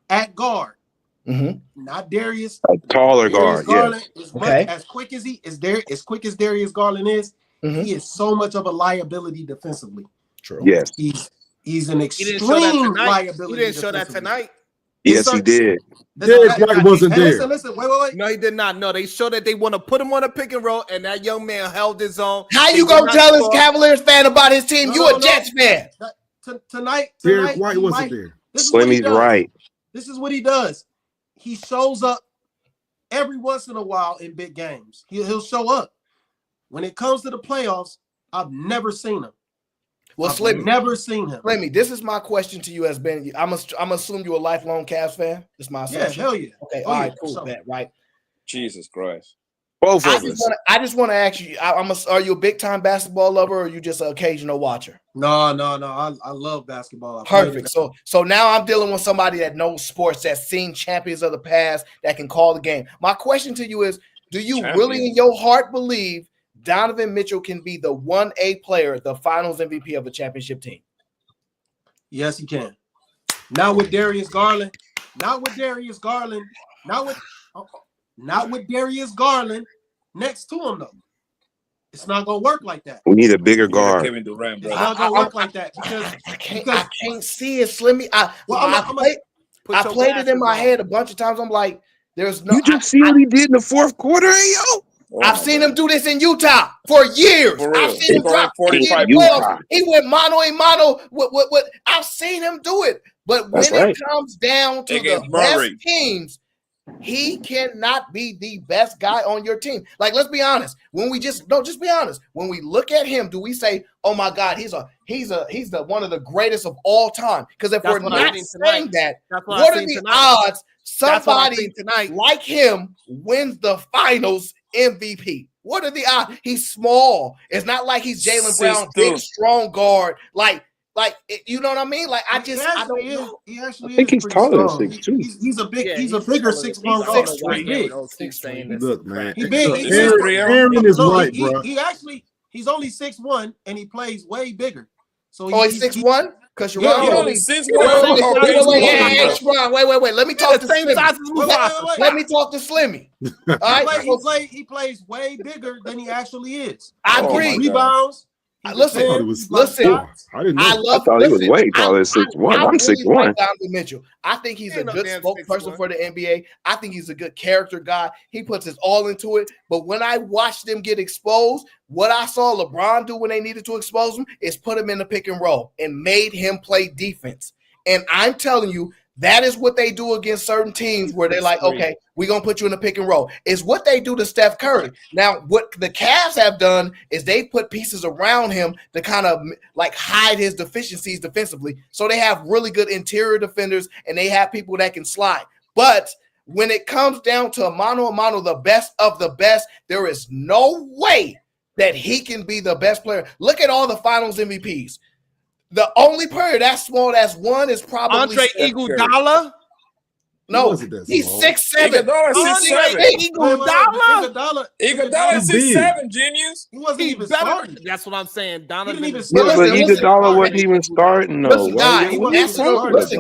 at guard, not Darius, a taller guard. Garland as quick as quick as Darius Garland is, he is so much of a liability defensively. True. Yes, he's an extreme liability. He didn't show that tonight. Yes, he did. Wasn't there. Listen, wait. No, he did not. No, they showed that they want to put him on a pick and roll, and that young man held his own. How you gonna tell this Cavaliers fan about his team? You a Jets fan. tonight, Derek White wasn't there. Slimmy's right. This is what he does. He shows up every once in a while in big games. He'll show up. When it comes to the playoffs, I've never seen him. Well, Slimmy, never seen him. Slimmy, this is my question to you as Ben. I'm assuming you're a lifelong Cavs fan. This is my assumption. Yeah, hell yeah. Okay, all right, cool, bet, right? Jesus Christ. Both of us. I just want to ask you, are you a big-time basketball lover or are you just an occasional watcher? No. I love basketball. Perfect. So now I'm dealing with somebody that knows sports, that's seen champions of the past, that can call the game. My question to you is, do you really in your heart believe Donovan Mitchell can be the 1A player, the finals MVP of a championship team? Yes, he can. Not with Darius Garland. Not with Darius Garland next to him, though. It's not gonna work like that. We need a bigger guard. Kevin Durant, bro. It's not gonna work like that because I can't see it, Slimmy. I played it in my head a bunch of times. I'm like, there's no. You just see what he did in the fourth quarter, yo. I've seen him do this in Utah for years. I've seen him drop 45 balls. He went mano a mano. I've seen him do it. But when it comes down to the best teams, he cannot be the best guy on your team. Like, let's be honest. Just be honest. When we look at him, do we say, "Oh my God, he's the one of the greatest of all time"? Because if we're not saying that, what are the odds somebody like him wins the finals MVP? What are the odds? He's small. It's not like he's Jaylen Brown, big, strong guard. Like, you know what I mean? Like, I don't know. I think he's taller than 6'2". He's a bigger 6'1", 6'3". Look, man. He big. Aaron is right, bro. He's only 6'1" and he plays way bigger. So he's 6'1"? Because you're wrong. only 6'1". Wait. Let me talk to Slimmy. Let me talk to Slimmy. All right. He plays way bigger than he actually is. I agree. Rebounds. Listen. I thought he was way taller than 6'1". I'm 6'1". Donovan Mitchell. I think he's a good spokesperson for the NBA. I think he's a good character guy. He puts his all into it. But when I watched them get exposed, what I saw LeBron do when they needed to expose him is put him in the pick and roll and made him play defense. And I'm telling you, that is what they do against certain teams where they're like, okay, we're going to put you in a pick and roll. It's what they do to Steph Curry. Now, what the Cavs have done is they put pieces around him to kind of like hide his deficiencies defensively. So they have really good interior defenders and they have people that can slide. But when it comes down to a mano, the best of the best, there is no way that he can be the best player. Look at all the finals MVPs. The only player that's small that's one is probably Andre Iguodala. No, he's 6'7". Iguodala is 6'7", genius. He wasn't even starting. That's what I'm saying. Donovan. But Iguodala wasn't even starting. No,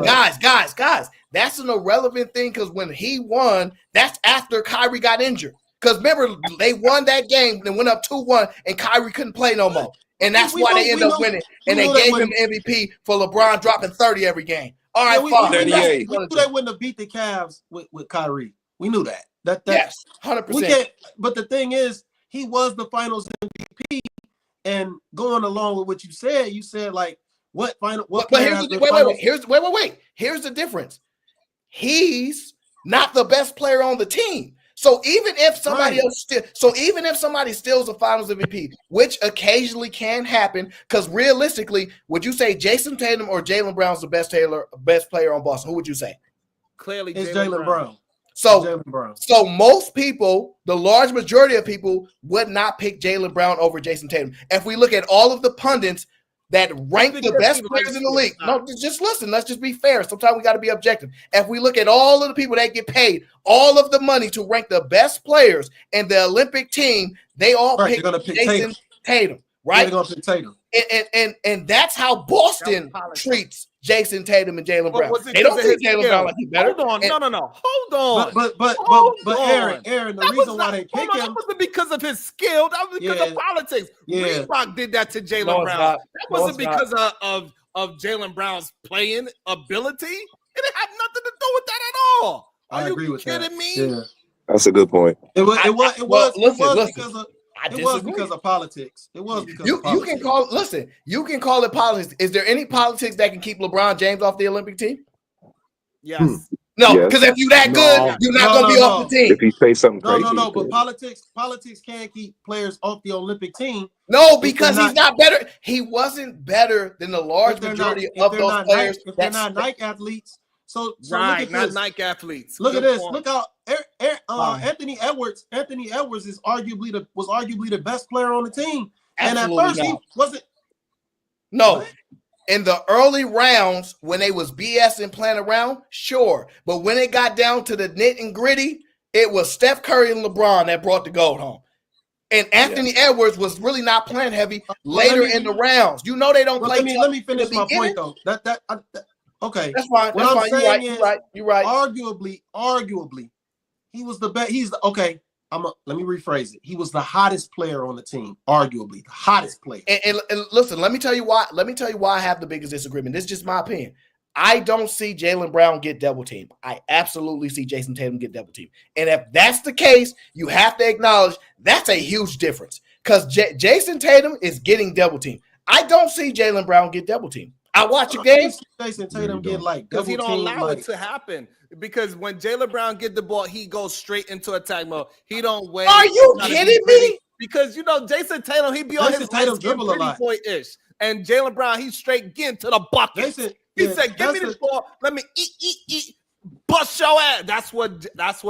guys. That's an irrelevant thing because when he won, that's after Kyrie got injured. Because remember, they won that game and went up 2-1, and Kyrie couldn't play no more. And that's why they end up winning. And they gave him MVP for LeBron dropping 30 every game. All right, fine. We knew they wouldn't have beat the Cavs with Kyrie. We knew that. Yes, 100%. But the thing is, he was the finals MVP. And going along with what you said like, what final? Wait. Here's the difference. He's not the best player on the team. So even if somebody steals a finals MVP, which occasionally can happen, because realistically, would you say Jason Tatum or Jaylen Brown's the best player on Boston? Who would you say? Clearly, it's Jaylen Brown. So most people, the large majority of people, would not pick Jaylen Brown over Jason Tatum. If we look at all of the pundits that rank the best players in the league. No, just listen. Let's just be fair. Sometimes we got to be objective. If we look at all of the people that get paid all of the money to rank the best players in the Olympic team, they all pick Jason Tatum, right? They're going to pick Tatum. And that's how Boston treats Jason Tatum and Jaylen Brown. They don't think Jaylen Brown like he's better. Hold on. But Aaron, the reason why they pick him, that wasn't because of his skill. That was because of politics. Reebok did that to Jaylen Brown. That wasn't because of Jaylen Brown's playing ability. It didn't have nothing to do with that at all. I agree with that. Are you kidding me? Yeah. That's a good point. It was because of. It was because of politics. It was because of politics. You can call it. Listen, you can call it politics. Is there any politics that can keep LeBron James off the Olympic team? Yes. No, because if you're that good, you're not going to be off the team. If he say something crazy, no. But politics can't keep players off the Olympic team. No, because he's not better. He wasn't better than the large majority of those players. If they're not Nike athletes, so right, look at not this. Nike athletes. Look at this. Look how Anthony Edwards. Anthony Edwards was arguably the best player on the team, and at first he wasn't. No. What? In the early rounds, when they was BS and playing around, sure. But when it got down to the nit and gritty, it was Steph Curry and LeBron that brought the gold home. And Anthony Edwards was really not playing heavy later in the rounds. You know they don't play. Let me finish my point though. Okay. That's fine. What I'm saying is, you're right. Arguably, he was the best. Let me rephrase it. He was the hottest player on the team, arguably the hottest player. And listen, let me tell you why. Let me tell you why I have the biggest disagreement. This is just my opinion. I don't see Jaylen Brown get double teamed. I absolutely see Jason Tatum get double teamed. And if that's the case, you have to acknowledge that's a huge difference because Jason Tatum is getting double teamed. I don't see Jaylen Brown get double teamed. I watch a game. Jason Tatum get because he don't allow it to happen. Because when Jaylen Brown get the ball, he goes straight into attack mode. He don't wait. Are you kidding me? Because Jason Tatum, he be on his Tatum dribble a lot. Point-ish. And Jaylen Brown, he's straight getting to the bucket. He said, "Give me the ball. Let me eat, bust your ass." That's what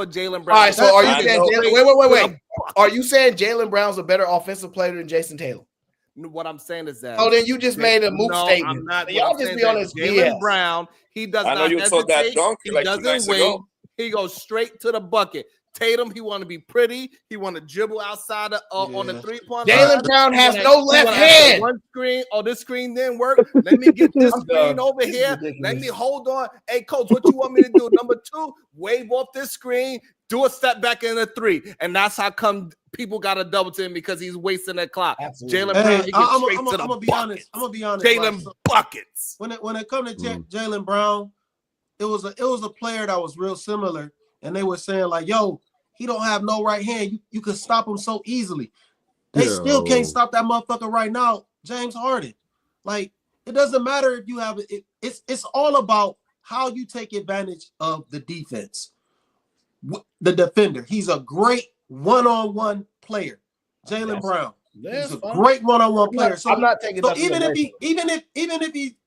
Jaylen Brown. All right. So are you saying wait? Are you saying Jaylen Brown's a better offensive player than Jason Tatum? What I'm saying is that. Oh, then you just made a moot statement. I'm not. Y'all just be on this Jaylen Brown, he does not hesitate. He doesn't wait. He goes straight to the bucket. Tatum, he want to be pretty. He want to dribble outside on the 3-point line. Jaylen Brown has no left hand. One screen. Oh, this screen didn't work. Let me get this screen over here. Let me hold on. Hey, coach, what you want me to do? Number 2, wave off this screen. Do a step back in the 3, and that's how come people got a double to him because he's wasting that clock. Jaylen Brown, he gets straight to the buckets. I'm gonna be honest. Jaylen buckets. When it comes to Jaylen Brown, it was a player that was real similar, and they were saying like, "Yo, he don't have no right hand. You could stop him so easily." They still can't stop that motherfucker right now, James Harden. Like it doesn't matter if you have it. It's all about how you take advantage of the defense. The defender. He's a great one-on-one player. Jaylen Brown. He's a great one-on-one player. So I'm not taking that. Even if he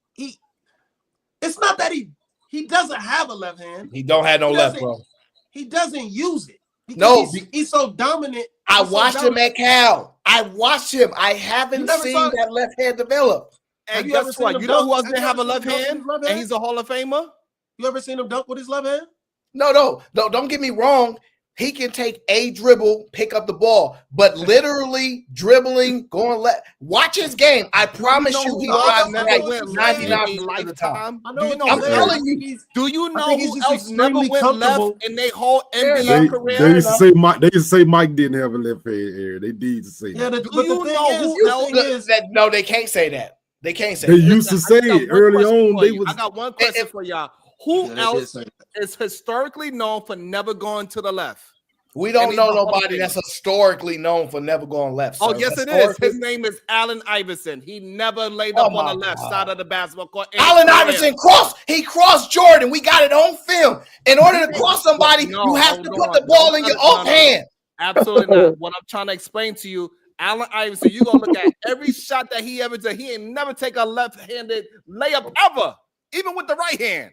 it's not that he doesn't have a left hand. He don't have no left, bro. He doesn't use it. No, he's so dominant. I watched him at Cal. I watched him. I haven't seen that left hand develop. And guess what? You know who else didn't have a left hand? And he's a Hall of Famer? You ever seen him dunk with his left hand? No, don't get me wrong. He can take a dribble, pick up the ball, but literally dribbling, going left. Watch his game. I promise you, he drives never went 99% of the time. I'm telling you. Do you know who else never went left in their whole NBA career? They used to say Mike didn't have a left hand area. They did say that. Do you know who else? No, they can't say that. They can't say. They used to say it early on. I got one question for y'all. Who else is historically known for never going to the left? We don't know nobody that's historically known for never going left. Oh, yes, it is. His name is Allen Iverson. He never laid up on the left side of the basketball court. Allen Iverson crossed Jordan. We got it on film. In order to cross somebody, you have to put the ball in your off hand. Absolutely not. What I'm trying to explain to you, Allen Iverson, you're going to look at every shot that he ever did. He ain't never take a left-handed layup ever, even with the right hand.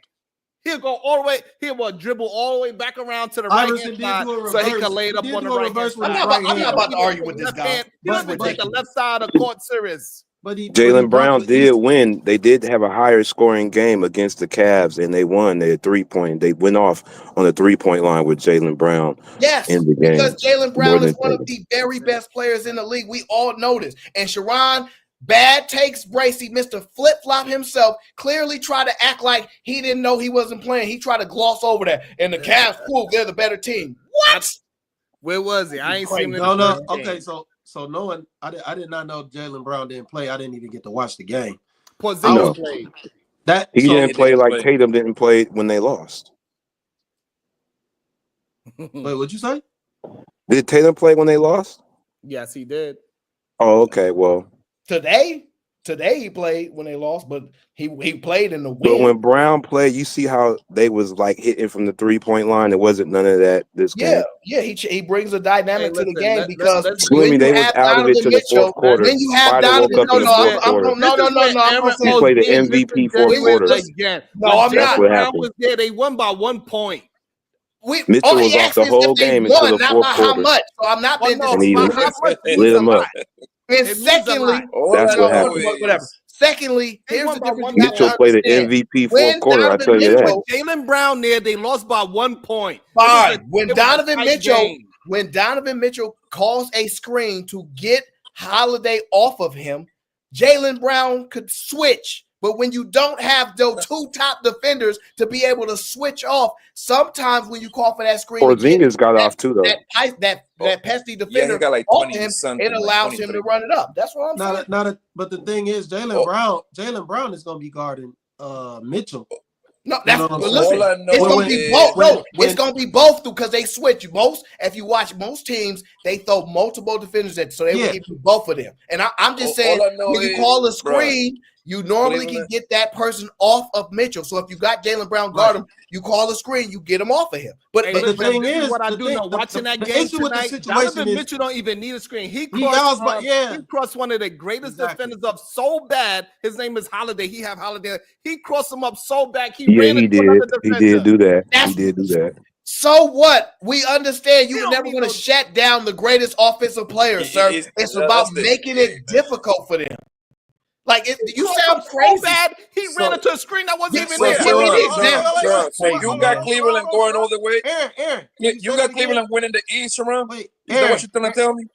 He'll go all the way. He'll dribble all the way back around to the right hand side so he can lay it up on the right hand. I'm not about to argue with this guy. He doesn't take the left side of the court serious. Jaylen Brown did win. They did have a higher scoring game against the Cavs, and they won. They had 3-point. They went off on the 3-point line with Jaylen Brown. Yes, in the game. Because Jaylen Brown is one of the very best players in the league. We all know this. And Sharon, bad takes Bracy, Mr. Flip-Flop himself, clearly tried to act like he didn't know he wasn't playing. He tried to gloss over that. And the Cavs proved they're the better team. What? Where was he? I ain't seen him. No. Okay, so knowing I did not know Jaylen Brown didn't play. I didn't even get to watch the game. Porzingis played. He didn't play like Tatum didn't play when they lost. Wait, what'd you say? Did Tatum play when they lost? Yes, he did. Oh, okay. Well, today he played when they lost, but he played in the win. But when Brown played, you see how they was like hitting from the 3-point line. There wasn't none of that this game. Yeah, he brings a dynamic to the game because Slimmy, they was out of it to the fourth quarter. When you have Spider woke Donovan, up in the fourth quarter. He played the MVP fourth quarter. Again. No, I'm That's not. what happened. Was there. They won by 1 point. Mitchell was off the whole game until the fourth quarter. How much? So I'm not being and he lit him up. And secondly, that's what happened. Whatever. Secondly, here's the difference. Mitchell played the MVP fourth quarter. I tell you that. Jaylen Brown there, they lost by 1 point. When Donovan Mitchell calls a screen to get Holiday off of him, Jaylen Brown could switch. But when you don't have those two top defenders to be able to switch off, sometimes when you call for that screen, Porzingis got off too, though. That pesky defender got like 20 him, something, it allows like him to run it up. That's what I'm saying. But the thing is, Jaylen Brown is going to be guarding Mitchell. No, that's listen. It's going to be both. No, it's going to be both because they switch. If you watch most teams, they throw multiple defenders at, so they will give you both of them. And I'm just saying, when you call a screen, you normally can get that person off of Mitchell. So if you got Jaylen Brown guard him, you call a screen, you get him off of him. But the thing is, what I do know, watching that game tonight, Donovan Mitchell don't even need a screen. He crossed one of the greatest defenders up so bad. His name is Holiday. He crossed him up so bad. He did. He did do that. He did do that. So what? We understand you're never going to shut down the greatest offensive players, sir. It's about making it difficult for them. Like, you sound crazy. So bad, he ran into a screen that wasn't even there. You got Cleveland going all the way. Aaron, you got Cleveland winning the East around? Is that what you're trying to tell me?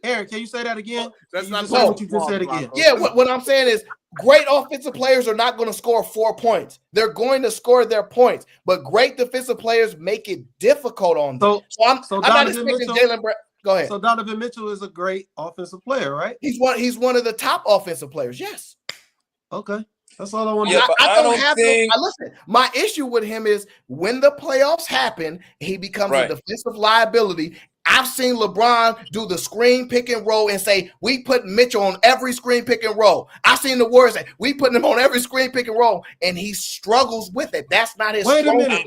Aaron, can you say that again? That's not what you just said again. Yeah, what I'm saying is great offensive players are not going to score 4 points. They're going to score their points, but great defensive players make it difficult on them. So I'm not expecting Jaylen Brown. Go ahead. So Donovan Mitchell is a great offensive player, right? He's one of the top offensive players. Yes. Okay. That's all I want to know. I don't think... listen, my issue with him is when the playoffs happen, he becomes a defensive liability. I've seen LeBron do the screen pick and roll and say, we put Mitchell on every screen pick and roll. I've seen the words say, we put him on every screen pick and roll, and he struggles with it. That's not his Wait a minute.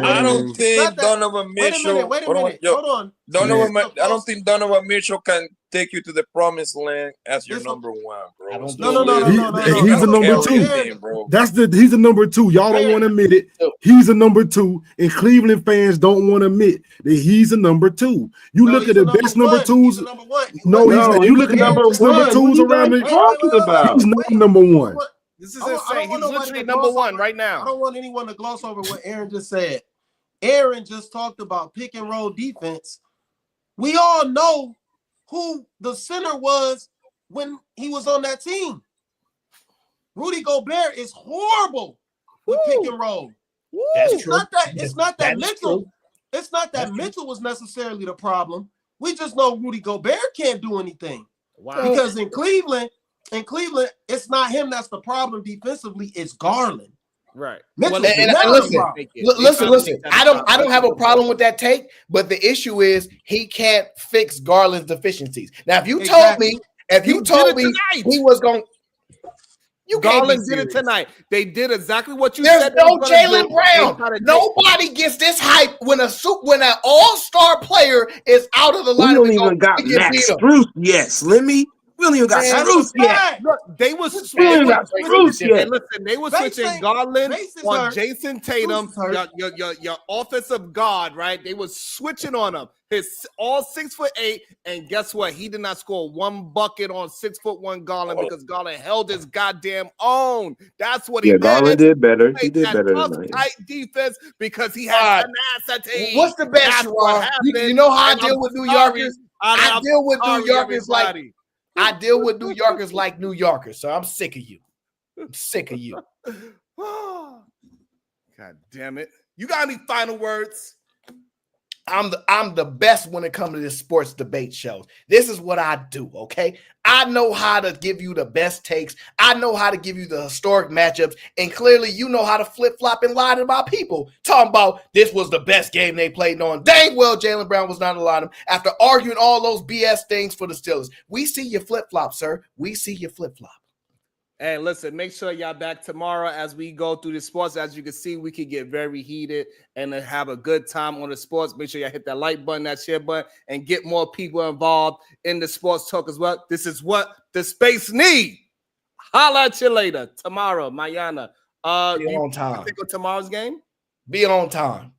I don't think Donovan Mitchell. Wait a minute. Hold on. I don't think Donovan Mitchell can take you to the promised land as your number one, bro. No. He's a number two. He's a number two. Y'all don't want to admit it. He's a number two, and Cleveland fans don't want to admit that he's a number two. You look at the best number twos. No, he's not. You look at the best number twos around the talking about. He's not number one. This is insane. He's literally number one right now. I don't want anyone to gloss over what Aaron just said. Aaron just talked about pick and roll defense. We all know who the center was when he was on that team. Rudy Gobert is horrible with pick and roll. That's true. It's not that Mitchell. It's not that Mitchell was necessarily the problem. We just know Rudy Gobert can't do anything. Wow. Because in Cleveland, it's not him that's the problem defensively. It's Garland. Right. Listen. I don't have a problem with that take, but the issue is he can't fix Garland's deficiencies. Now, if you told me he was going, Garland did it tonight. They did exactly what you said. There's no Jaylen Brown. Nobody gets this hype when an all-star player is out of the lineup. We don't even got Max Strus yet, Slimmy. We don't even got Strus yet. Look, they was switching. Listen, they were switching Garland on Jason Tatum, your offensive guard, right? They was switching on him. His all 6'8", and guess what? He did not score one bucket on 6'1" Garland because Garland held his goddamn own. That's what he did. Garland did better. He did better tonight. Tight defense because he had tenacity. What's the best, you know how I deal with New Yorkers? I deal with New Yorkers like I deal with New Yorkers like New Yorkers, so I'm sick of you. I'm sick of you. God damn it. You got any final words? I'm the best when it comes to this sports debate shows. This is what I do, okay? I know how to give you the best takes. I know how to give you the historic matchups, and clearly you know how to flip-flop and lie about people. Talking about this was the best game they played on. Dang well Jaylen Brown was not allowed him after arguing all those BS things for the Steelers. We see your flip-flop, sir. We see your flip-flop. Hey, listen, make sure y'all back tomorrow as we go through the sports. As you can see, we can get very heated and have a good time on the sports. Make sure y'all hit that like button, that share button, and get more people involved in the sports talk as well. This is what the space need. Holla at you later. Tomorrow, mañana. Be on time. Think of tomorrow's game? Be on time.